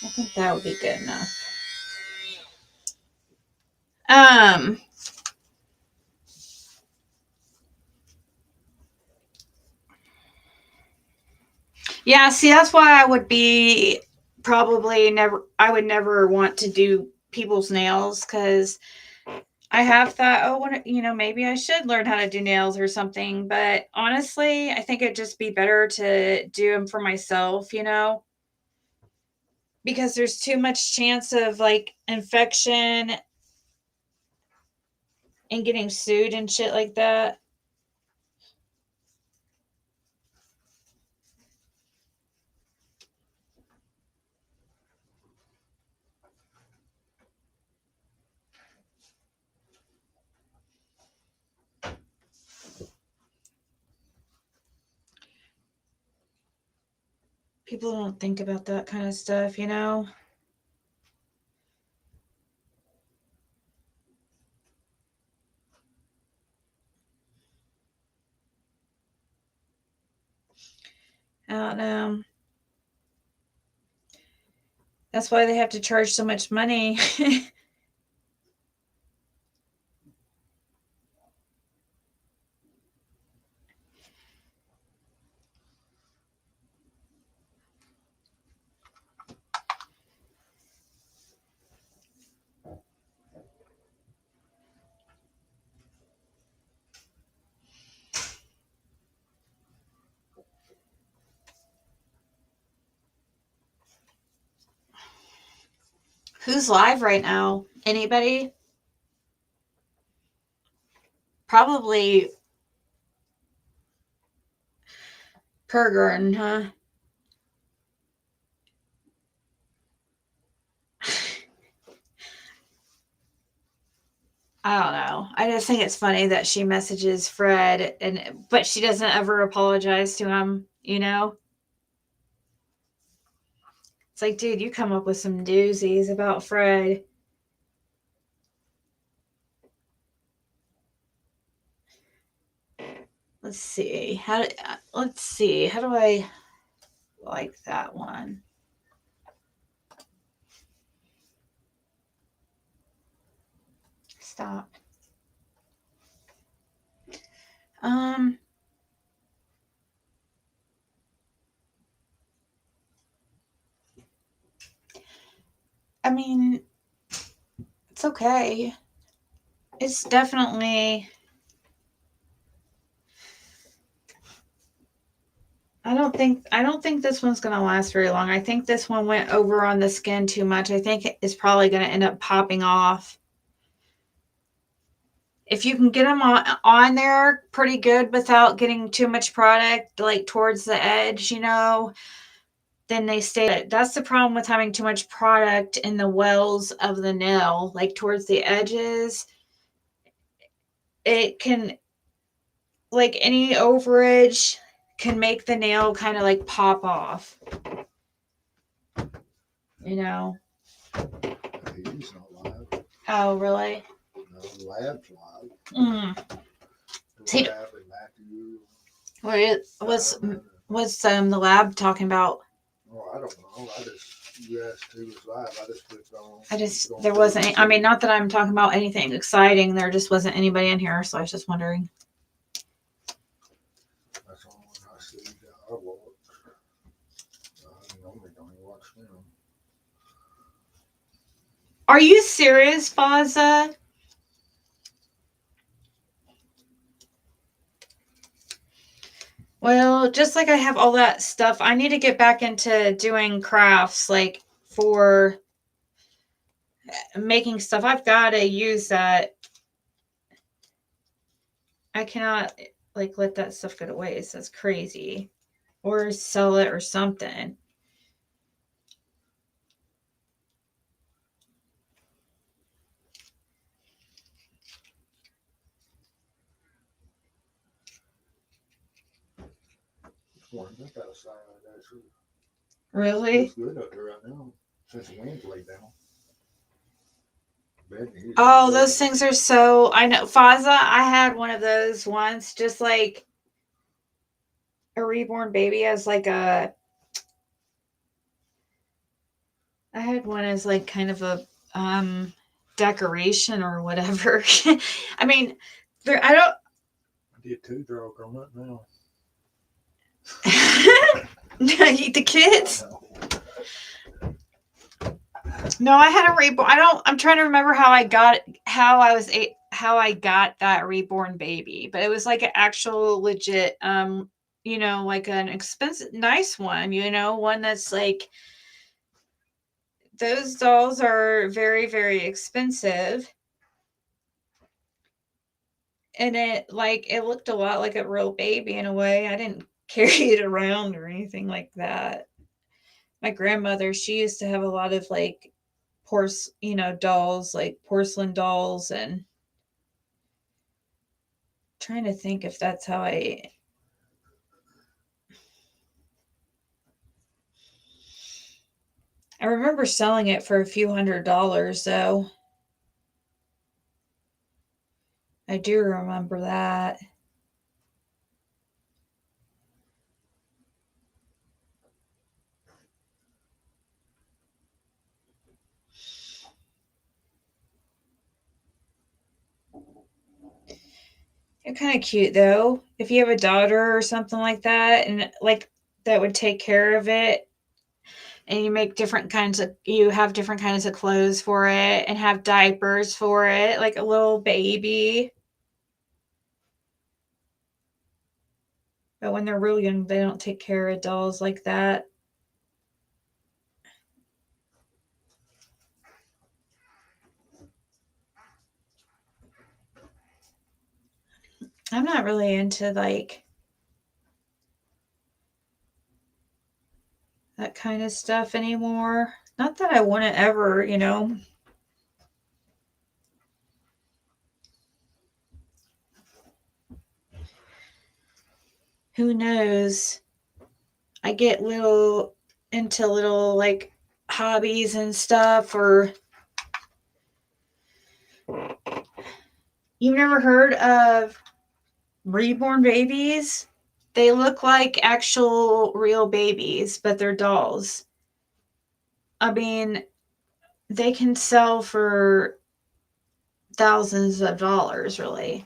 I think that would be good enough. Yeah, see, that's why I would be probably never, I would never want to do people's nails because I have thought, oh, maybe I should learn how to do nails or something. But honestly, I think it'd just be better to do them for myself, because there's too much chance of like infection and getting sued and shit like that. People don't think about that kind of stuff, you know? I don't know. That's why they have to charge so much money. Who's live right now? Anybody? Probably Pergern, huh? I don't know. I just think it's funny that she messages Fred but she doesn't ever apologize to him, you know? It's like, dude, you come up with some doozies about Fred. Let's see. Let's see. How do I like that one? Stop. Um I mean, it's okay. It's definitely I don't think this one's going to last very long. I think this one went over on the skin too much. I think it's probably going to end up popping off. If you can get them on there pretty good without getting too much product like towards the edge, you know, then they stay. That's the problem with having too much product in the wells of the nail, like towards the edges. It can, like any overage, can make the nail kind of like pop off, you know. He's not live. Oh, really? No, the lab's live. The See, lab and Matthew. what's the lab talking about? Oh, I don't know. You asked who was live. I just clicked on. There wasn't. I mean, not that I'm talking about anything exciting. There just wasn't anybody in here, so I was just wondering. That's the only one I see that I watch. I normally don't even watch them. Are you serious, Faza? Well, just like I have all that stuff, I need to get back into doing crafts, like for making stuff. I've got to use that. I cannot like let that stuff go to waste. That's crazy. Or sell it or something. Really? It's good up there right now. Since the wind's laid down. Oh, those things are so. I know. Faza, I had one of those once, just like a reborn baby as like a. I had one as like kind of a decoration or whatever. I mean, I don't. I did 2 draw on it now. Eat the kids. No, I had a reborn. I'm trying to remember how I got that reborn baby, but it was like an actual legit, you know, like an expensive, nice one. You know, one that's like those dolls are very, very expensive, and it looked a lot like a real baby in a way. I didn't carry it around or anything like that. My grandmother, she used to have a lot of like dolls, like porcelain dolls, and trying to think if that's how I remember selling it for a few $100s though. I do remember that. They're kind of cute though. If you have a daughter or something like that, and like that would take care of it, and you have different kinds of clothes for it, and have diapers for it, like a little baby. But when they're real young, they don't take care of dolls like that. I'm not really into like that kind of stuff anymore. Not that I want to ever, Who knows? I get into little like hobbies and stuff, or you've never heard of reborn babies? They look like actual real babies, but they're dolls. I mean, they can sell for thousands of dollars, really.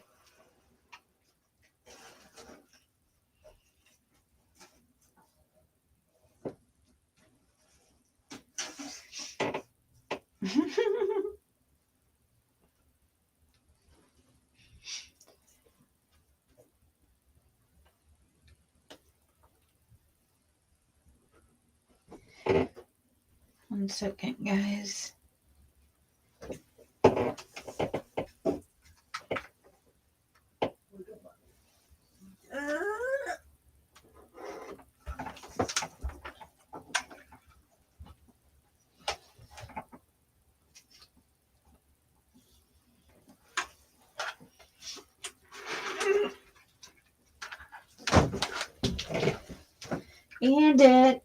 One second, guys. And it.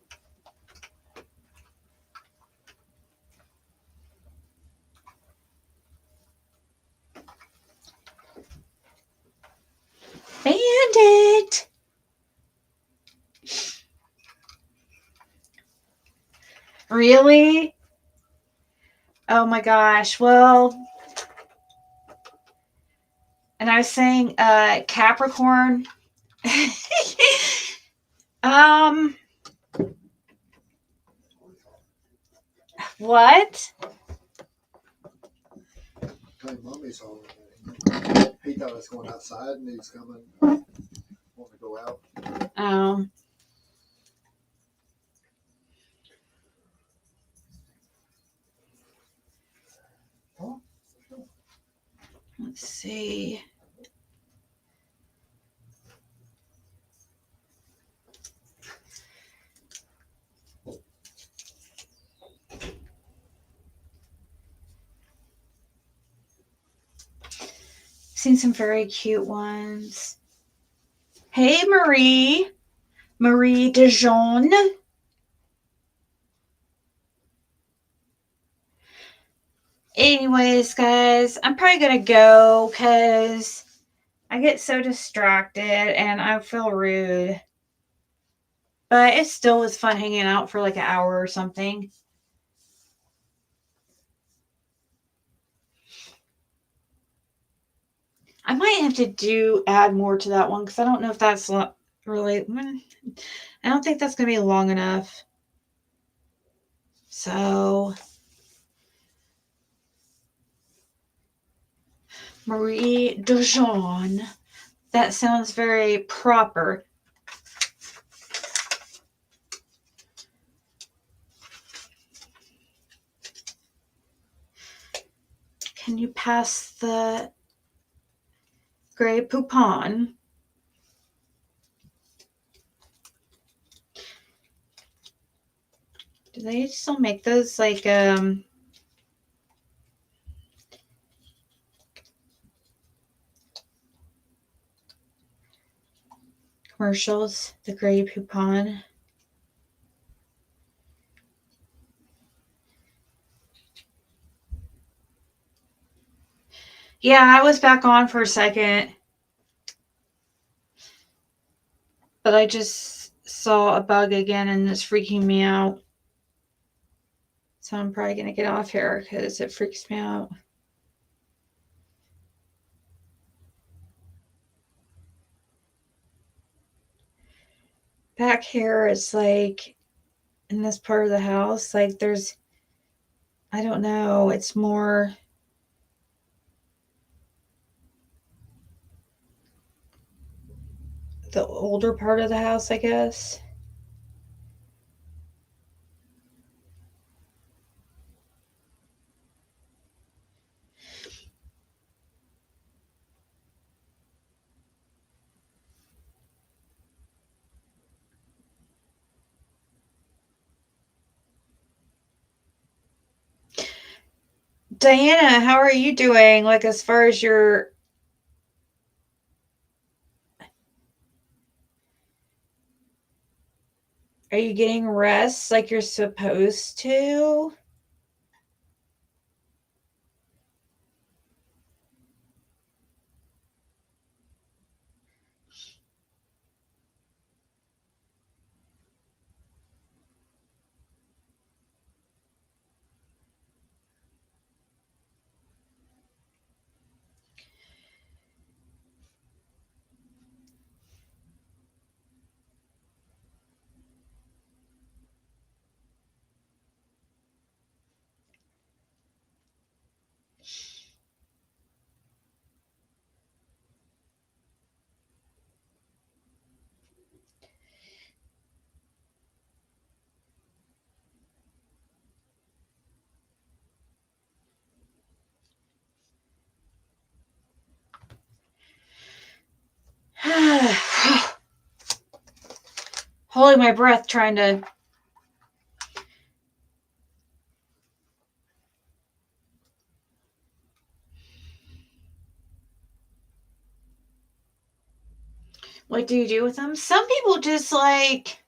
Bandit! Really? Oh my gosh. Well, and I was saying Capricorn. um, what? Okay, mommy's home. He thought I was going outside and he was coming, wanting to go out. Oh. Let's see. Seen some very cute ones. Hey, Marie. Marie Dijon. Anyways, guys, I'm probably going to go because I get so distracted and I feel rude. But it still was fun hanging out for like an hour or something. I might have to add more to that one because I don't know if that's really. I don't think that's going to be long enough. So, Marie Dijon. That sounds very proper. Can you pass the Grey Poupon? Do they still make those like commercials? The Grey Poupon. Yeah, I was back on for a second, but I just saw a bug again and it's freaking me out. So I'm probably going to get off here because it freaks me out. Back here, it's like in this part of the house, like there's, I don't know, it's more the older part of the house, I guess. Diana, how are you doing? Like, as far as your, are you getting rest like you're supposed to? Holding my breath, trying to. What do you do with them? Some people just like,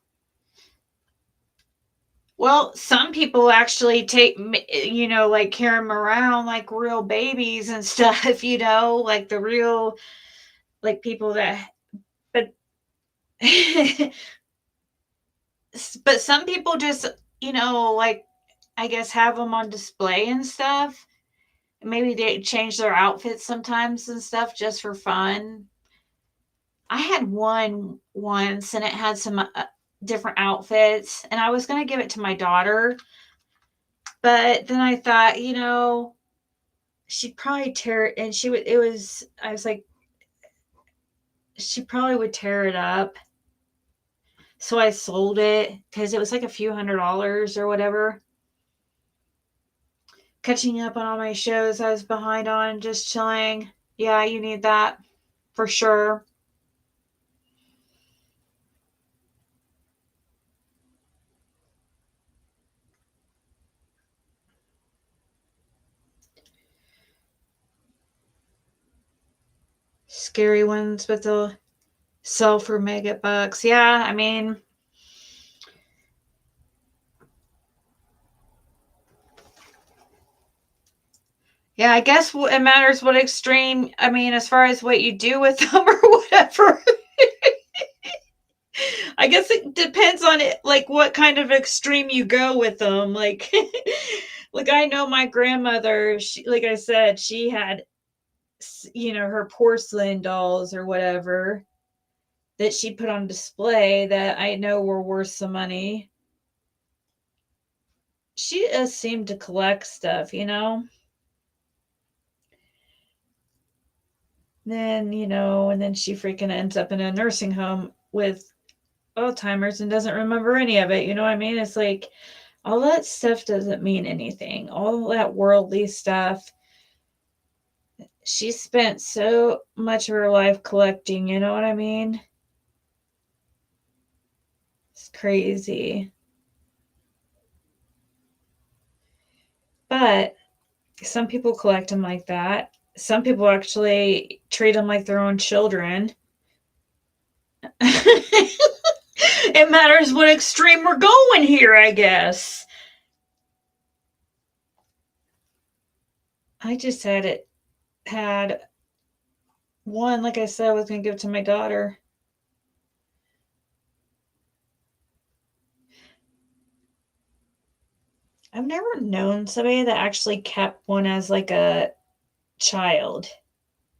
well, some people actually take, like carry them around like real babies and stuff, like the real, like people that, but, but some people just, like, I guess have them on display and stuff. Maybe they change their outfits sometimes and stuff just for fun. I had one once and it had some different outfits, and I was going to give it to my daughter, but then I thought, she'd probably tear it, and I was like, she probably would tear it up. So I sold it because it was like a few $100s or whatever. Catching up on all my shows I was behind on, just chilling. Yeah, you need that for sure. Scary ones, but they'll sell for mega bucks. Yeah, I mean, yeah, I guess it matters what extreme, I mean, as far as what you do with them or whatever. I guess it depends on it, like what kind of extreme you go with them. Like, like I know my grandmother, like I said, she had, her porcelain dolls or whatever that she put on display that I know were worth some money. She just seemed to collect stuff. And then she freaking ends up in a nursing home with Alzheimer's and doesn't remember any of it. You know what I mean? It's like all that stuff doesn't mean anything. All that worldly stuff. She spent so much of her life collecting, you know what I mean? It's crazy. But some people collect them like that. Some people actually treat them like their own children. It matters what extreme we're going here, I guess. I just had it had one, like I said, I was going to give to my daughter. I've never known somebody that actually kept one as like a child.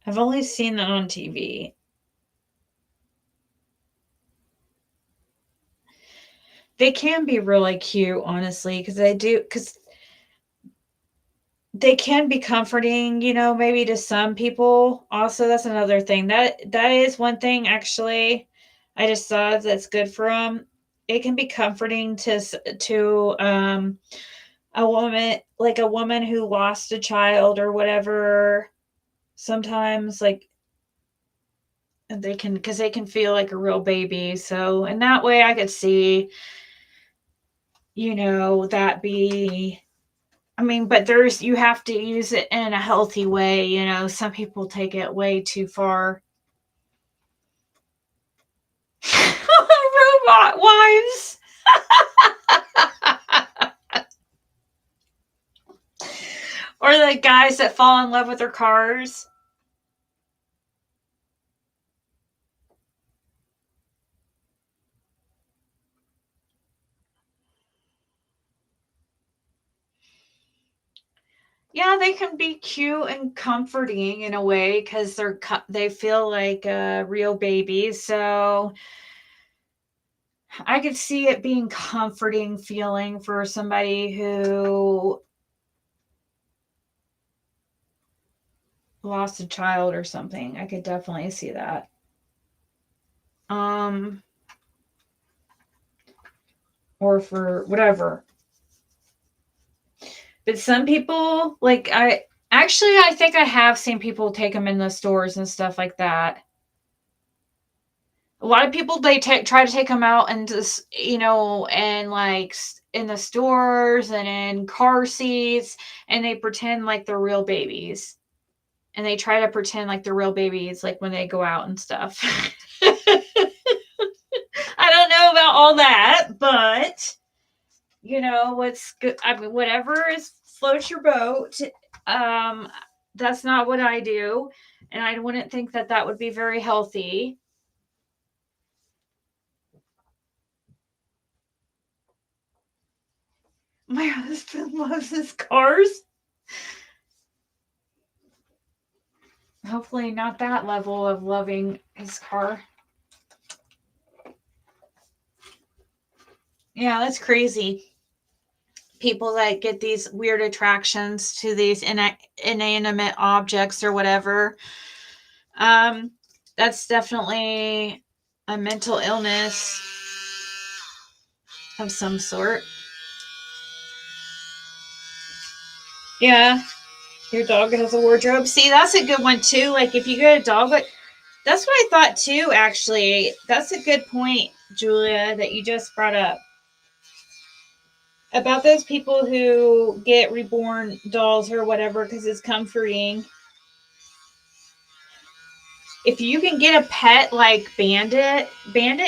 I've only seen that on TV. They can be really cute, honestly, because they can be comforting, maybe to some people. Also, that's another thing. That is one thing actually I just saw that's good for them. It can be comforting to a woman who lost a child or whatever. Sometimes like they can feel like a real baby. So in that way I could see, that be, I mean, but you have to use it in a healthy way. Some people take it way too far. Robot wives. Or the guys that fall in love with their cars. Yeah, they can be cute and comforting in a way because they feel like real babies. So I could see it being comforting feeling for somebody who lost a child or something. I could definitely see that. Or for whatever. But some people, like I think I have seen people take them in the stores and stuff like that. A lot of people they try to take them out and just and like in the stores and in car seats, and they pretend like they're real babies, and they try to pretend like they're real babies like when they go out and stuff. I don't know about all that, but what's good. I mean, whatever is floats your boat. Um, that's not what I do, and I wouldn't think that that would be very healthy. My husband loves his cars. Hopefully, not that level of loving his car. Yeah, that's crazy. People that get these weird attractions to these inanimate objects or whatever. Um, that's definitely a mental illness of some sort. Yeah, your dog has a wardrobe. See, that's a good one too. Like if you get a dog, that's what I thought too. Actually, that's a good point, Julia, that you just brought up about those people who get reborn dolls or whatever because it's comforting. If you can get a pet like Bandit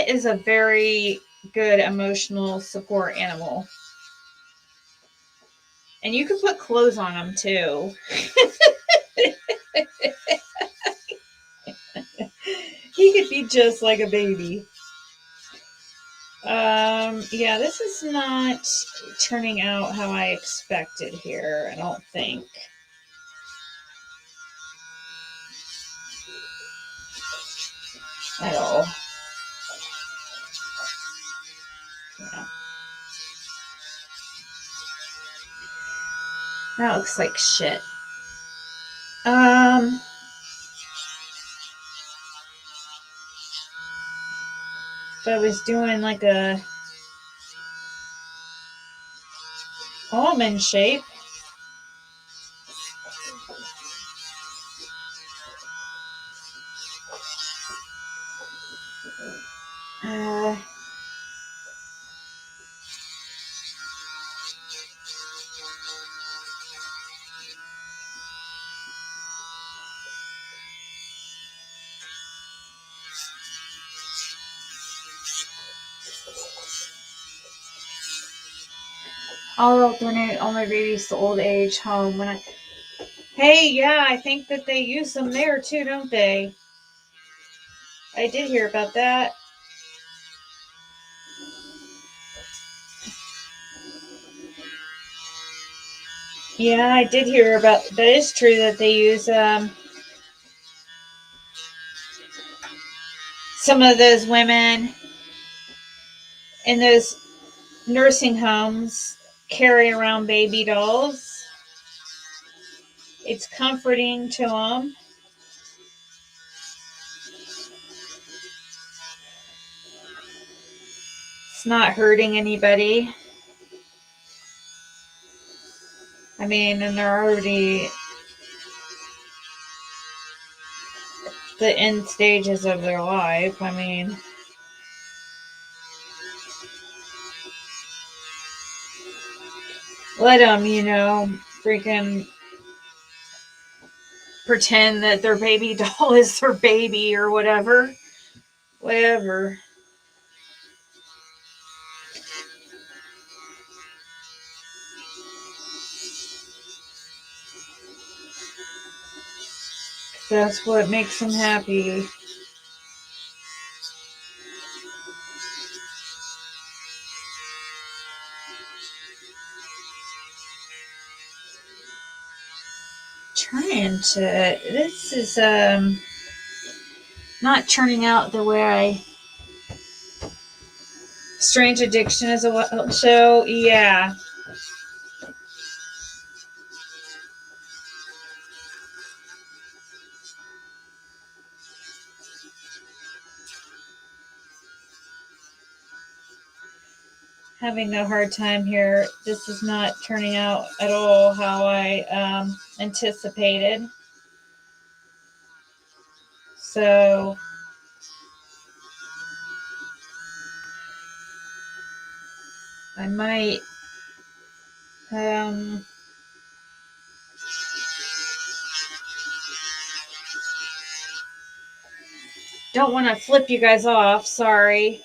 is a very good emotional support animal. And you can put clothes on them too. He could be just like a baby. Yeah, this is not turning out how I expected here, I don't think. At all. Yeah. That looks like shit. If I was doing like a almond shape. Uh, I'll donate all my babies to old age home when Hey, yeah, I think that they use them there too, don't they? I did hear about that. Yeah, I did hear about that. Is true that they use some of those women in those nursing homes carry around baby dolls. It's comforting to them. It's not hurting anybody. I mean, and they're already the end stages of their life. I mean, let them, freaking pretend that their baby doll is their baby or whatever. Whatever. That's what makes them happy. Trying to. This is not turning out the way I. Strange Addiction is a show. Yeah. Having a hard time here. This is not turning out at all how I anticipated. So I might don't want to flip you guys off. Sorry.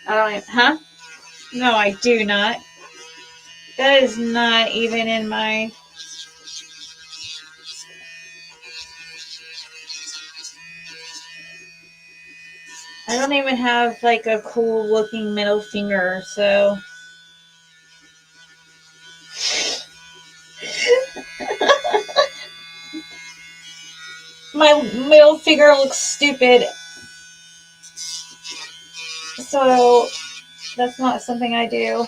I don't even, huh? No, I do not. That is not even in my. I don't even have like a cool looking middle finger, so. My middle finger looks stupid. So that's not something I do.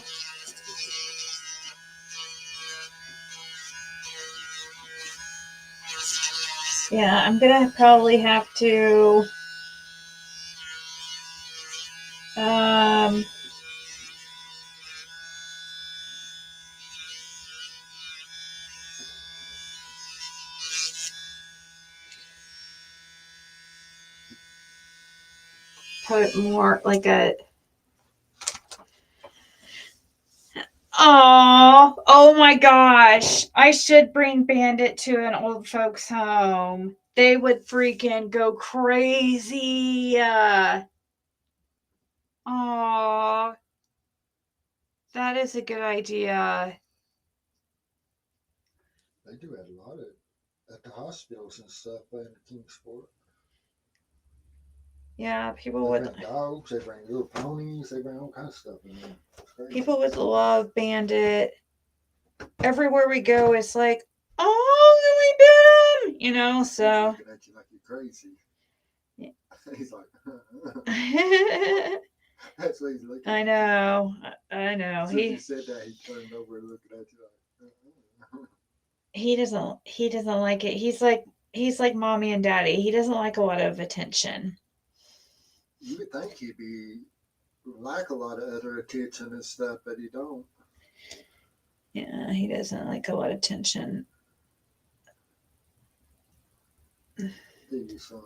Yeah, I'm gonna probably have to um put more like a. Oh my gosh. I should bring Bandit to an old folks home. They would freaking go crazy. Oh, that is a good idea. They do have a lot of at the hospitals and stuff in Kingsport. Yeah, people They would bring dogs, they bring little ponies, they bring all kinds of stuff in there. people would love Bandit. Everywhere we go, it's like, oh, we did him, so. He's looking at you like you're crazy. Yeah. He's like, that's what he's looking at. I know. As soon as you said that, he turned over and looking at you like. He doesn't like it. He's like mommy and daddy. He doesn't like a lot of attention. You would think he'd be like a lot of other attention and stuff, but he don't. Yeah, he doesn't like a lot of attention. Do you, son?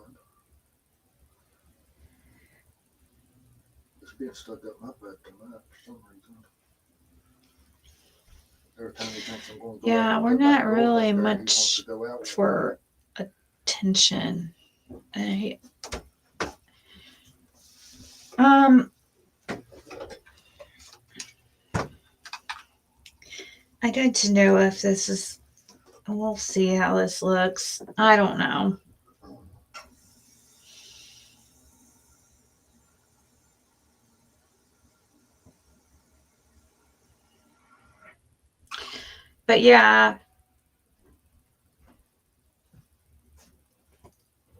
It's being stuck up my butt tonight for some reason. Every time he thinks I'm going to go Yeah, out, we're not really there, much for attention. I need to know if this is. We'll see how this looks. I don't know. But yeah,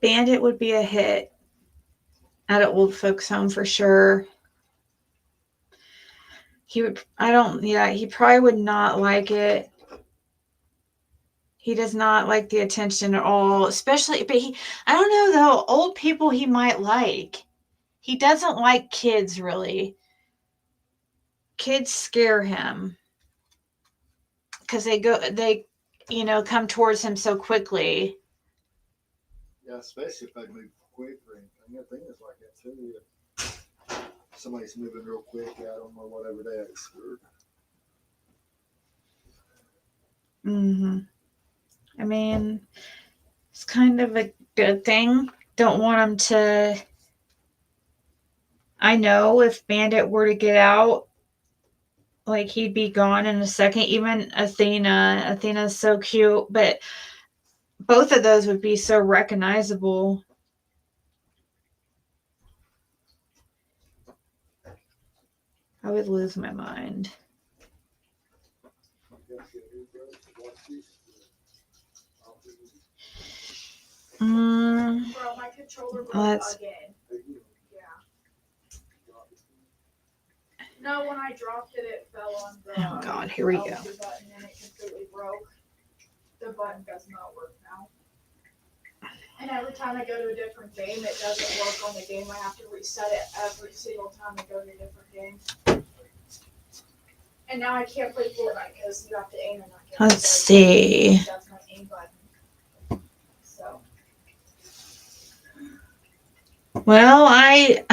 Bandit would be a hit at an old folks home for sure. He would. I don't. Yeah, he probably would not like it. He does not like the attention at all, especially. But he. I don't know though. Old people he might like. He doesn't like kids really. Kids scare him because they come towards him so quickly. Yeah, especially if they move quick or anything. I think it's like that too. Somebody's moving real quick at them or whatever they expert. I mean, it's kind of a good thing. Don't want him to. I know if Bandit were to get out, like he'd be gone in a second. Even Athena. Athena's so cute, but both of those would be so recognizable. I would lose my mind. Bro, my controller broke again. Yeah. No, when I dropped it, it fell on the Oh God, here we go. L2 button and it completely broke. The button does not work now. And every time I go to a different game, it doesn't work on the game. I have to reset it every single time I go to a different game. And now I can't play Fortnite because you have to aim and not get. Let's see. That's my aim button. So. Well, I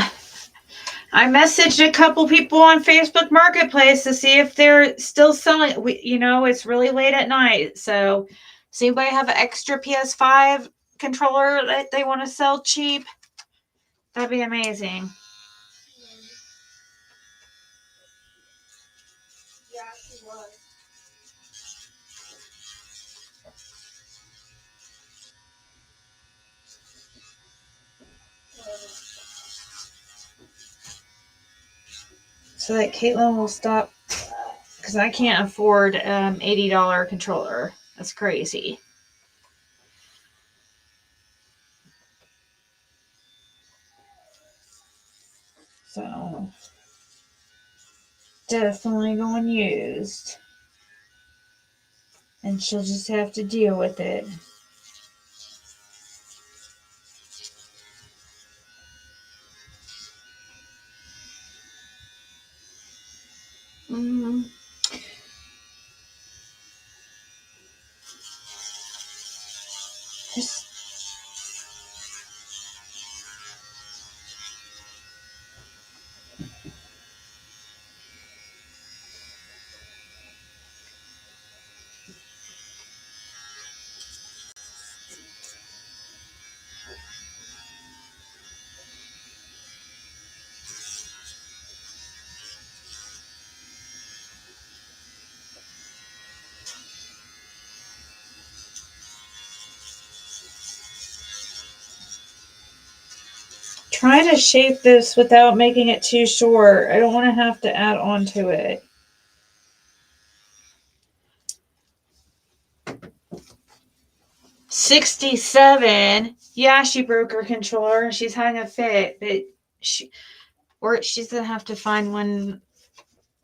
messaged a couple people on Facebook Marketplace to see if they're still selling. It's really late at night, so does anybody have an extra PS5 controller that they want to sell cheap? That'd be amazing. Yeah, she was. So that Caitlin will stop, because I can't afford $80 controller. That's crazy. So definitely going used, and she'll just have to deal with it. Mm-hmm. Just try to shape this without making it too short. I don't want to have to add on to it. $67. Yeah, she broke her controller and she's having a fit, but she's gonna have to find one.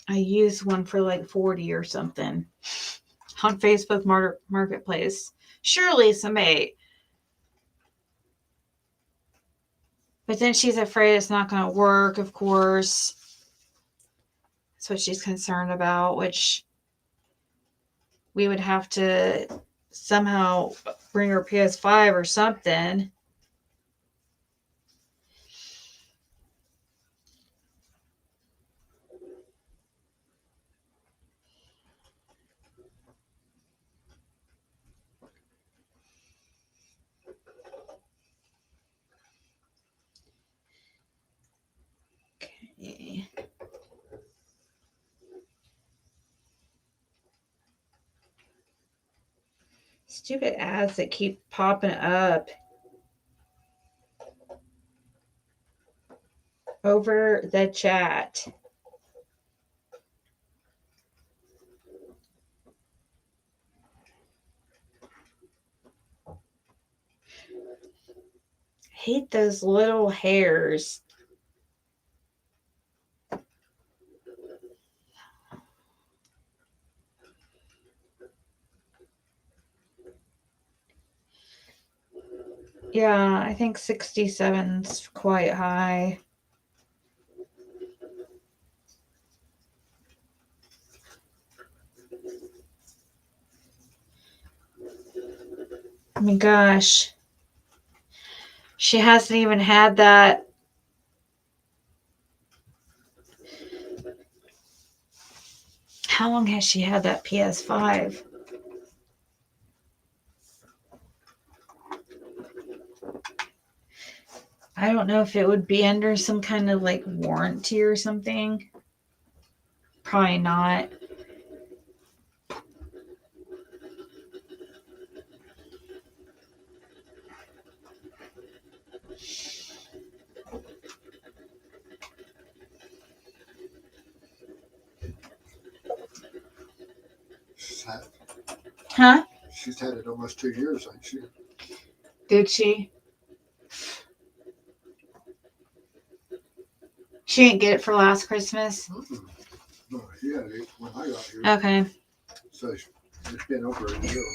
I used one for like 40 or something on Facebook Marketplace. Surely somebody. But then she's afraid it's not going to work, of course. That's what she's concerned about, which we would have to somehow bring her PS5 or something. Okay. Stupid ads that keep popping up over the chat. Hate those little hairs. Yeah, I think 67's quite high. I mean, gosh. She hasn't even had that. How long has she had that PS5? I don't know if it would be under some kind of like warranty or something. Probably not. Huh? She's had it almost 2 years, ain't she? Did she? She didn't get it for last Christmas? Mm-mm. No, she had it when I got here. Okay. So it's been over a year.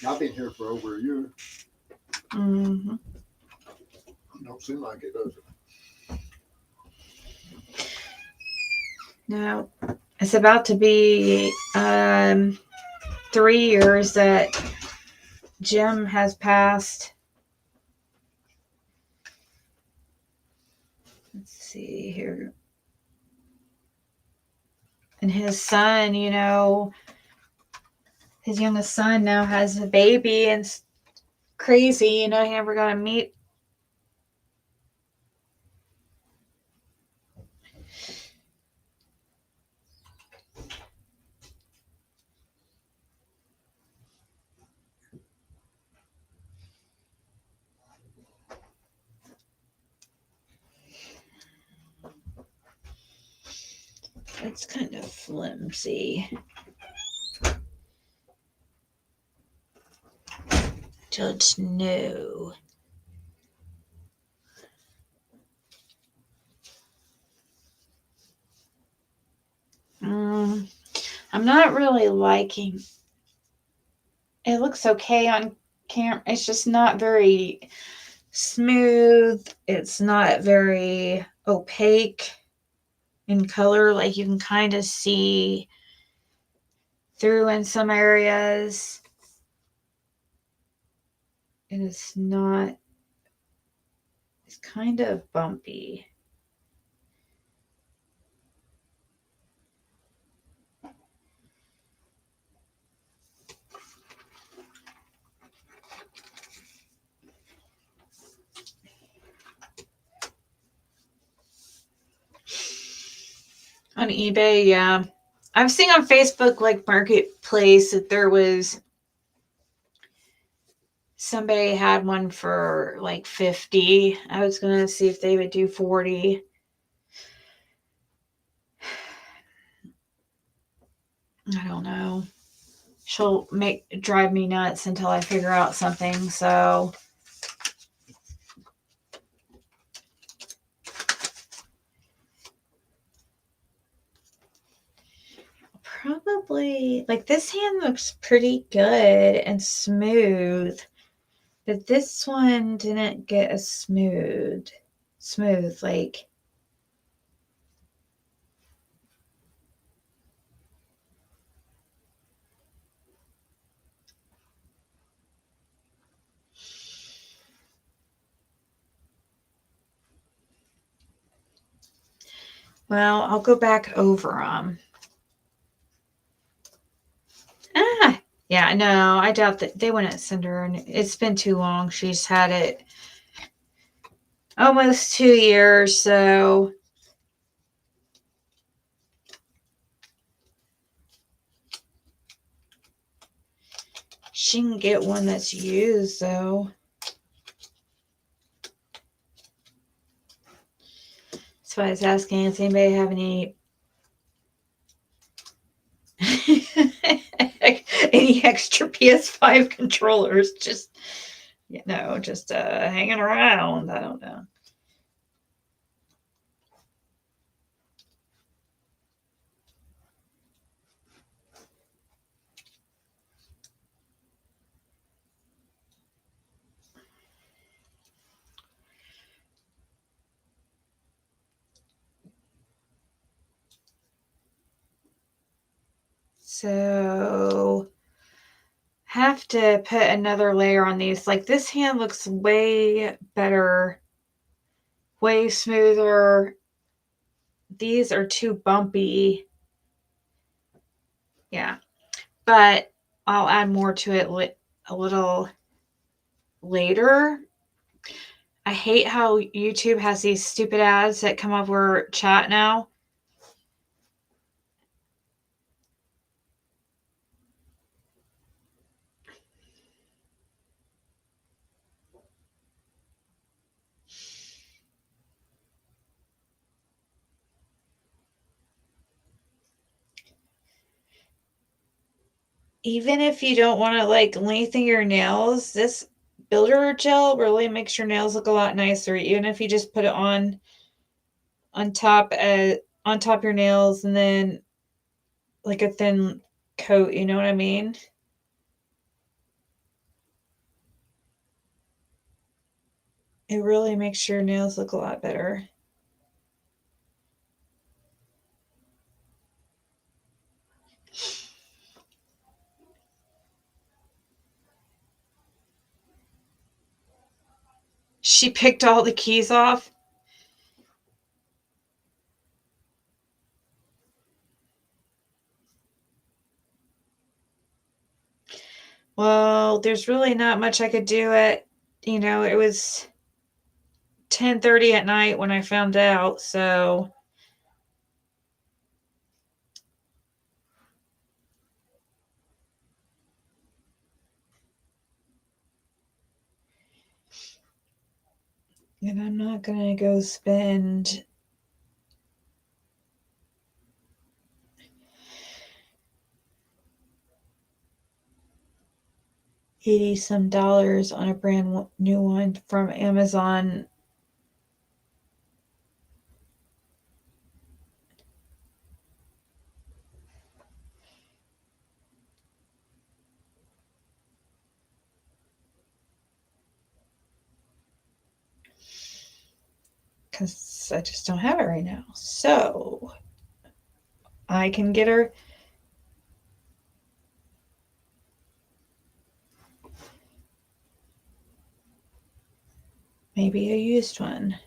I've been here for over a year. Mm-hmm. Don't seem like it, does it? No. It's about to be 3 years that Jim has passed. Let's see here. And his son, you know, his youngest son now has a baby, and it's crazy, you know, he never got to meet. It's kind of flimsy. Don't know. I'm not really liking. It looks okay on camera. It's just not very smooth. It's not very opaque in color. Like you can kind of see through in some areas. And it's not. It's kind of bumpy. On eBay, yeah. I've seen on Facebook, like Marketplace, that there was somebody had one for like 50. I was going to see if they would do 40. I don't know. She'll drive me nuts until I figure out something, so probably, like, this hand looks pretty good and smooth, but this one didn't get as smooth, like, well, I'll go back over them. Yeah, no, I doubt that they wouldn't send her. It's been too long. She's had it almost 2 years, so She can get one that's used, though. That's why I was asking, does anybody have any any extra PS5 controllers? Just, just hanging around. I don't know. So, have to put another layer on these. Like, this hand looks way better, way smoother. These are too bumpy. Yeah. But I'll add more to it a little later. I hate how YouTube has these stupid ads that come over chat now. Even if you don't want to like lengthen your nails, this builder gel really makes your nails look a lot nicer. Even if you just put it on top of your nails and then like a thin coat, you know what I mean? It really makes your nails look a lot better. She picked all the keys off. Well, there's really not much I could do it was 10:30 at night when I found out, so and I'm not gonna go spend $80 some on a brand new one from Amazon. Because I just don't have it right now. So I can get her. Maybe a used one.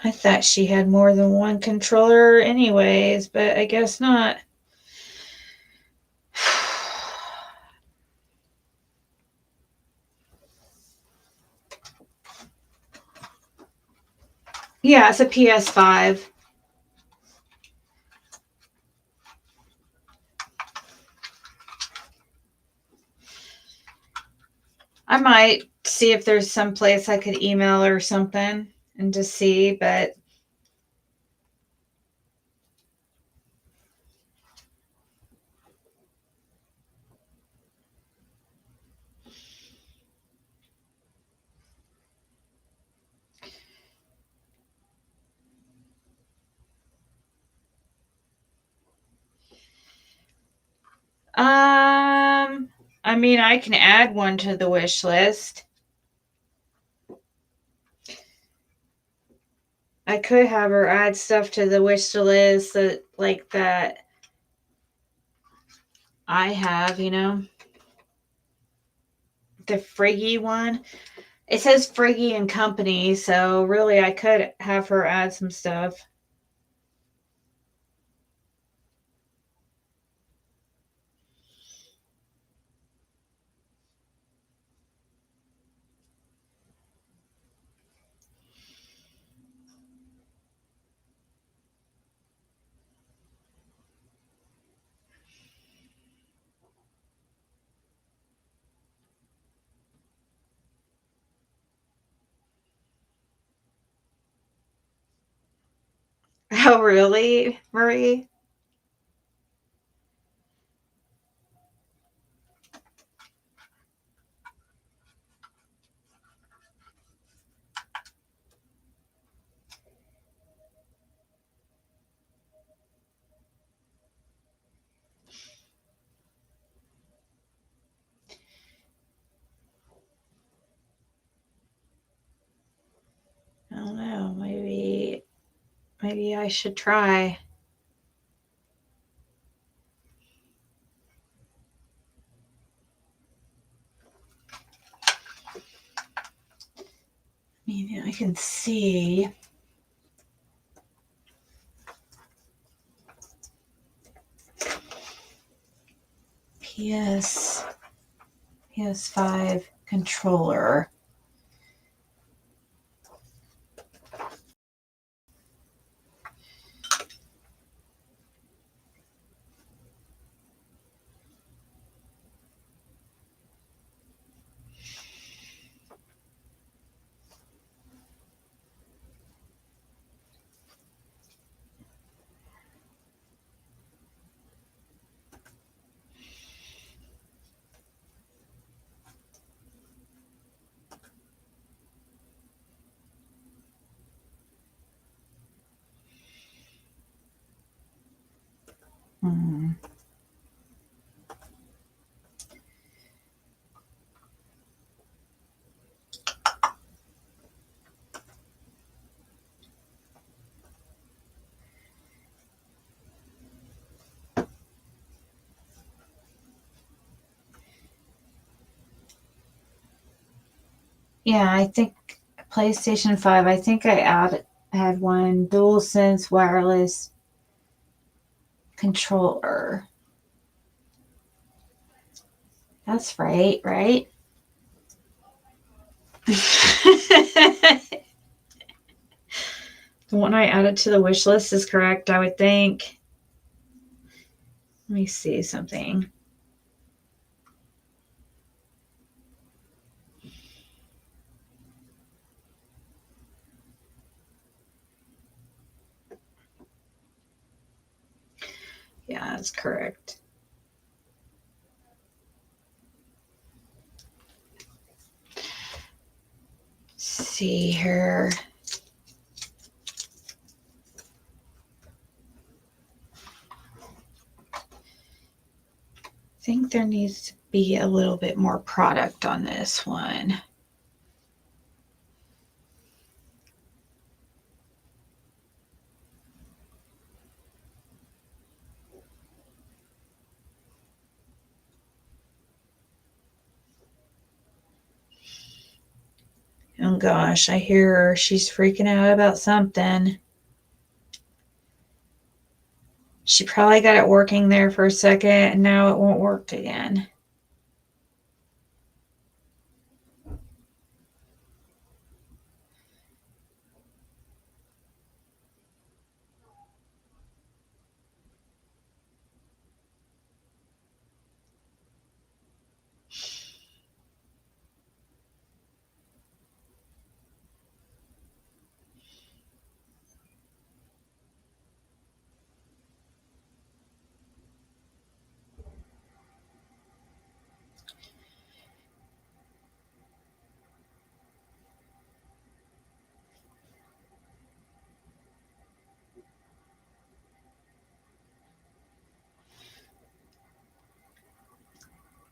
I thought she had more than one controller anyways, but I guess not. Yeah, it's a PS5. I might see if there's some place I could email or something and just see, but I mean, I can add one to the wish list. I could have her add stuff to the wish list that I have. The Friggy one. It says Friggy and Company, so really I could have her add some stuff. Oh, really, Marie? I don't know. Maybe I should try. Maybe I can see. PS5 controller. Hmm. Yeah, I think PlayStation 5. I think had one DualSense wireless controller. That's right, right? The one I added to the wish list is correct, I would think. Let me see something. Yeah, that's correct. Let's see here. I think there needs to be a little bit more product on this one. Oh gosh, I hear her. She's freaking out about something. She probably got it working there for a second and now it won't work again.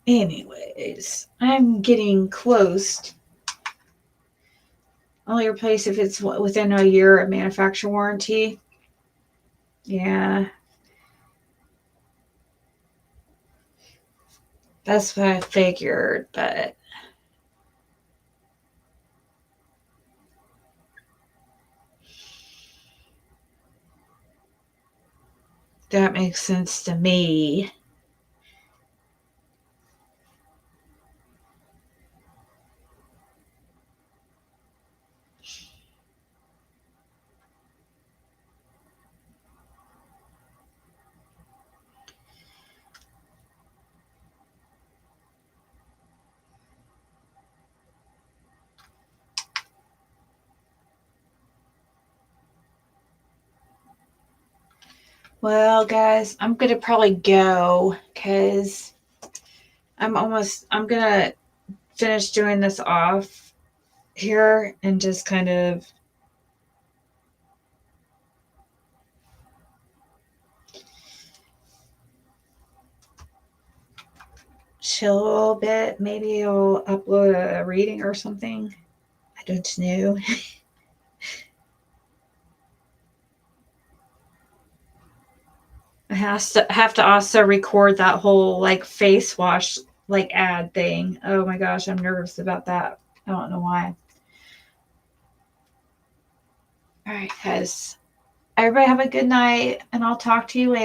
Anyways, I'm getting close. Only replace if it's within a year of manufacturer warranty. Yeah, that's what I figured, but That makes sense to me. Well, guys, I'm going to probably go because I'm going to finish doing this off here and just kind of chill a little bit. Maybe I'll upload a reading or something. I don't know. I have to also record that whole like face wash like ad thing. Oh my gosh, I'm nervous about that. I don't know why. All right, guys. Everybody have a good night, and I'll talk to you later.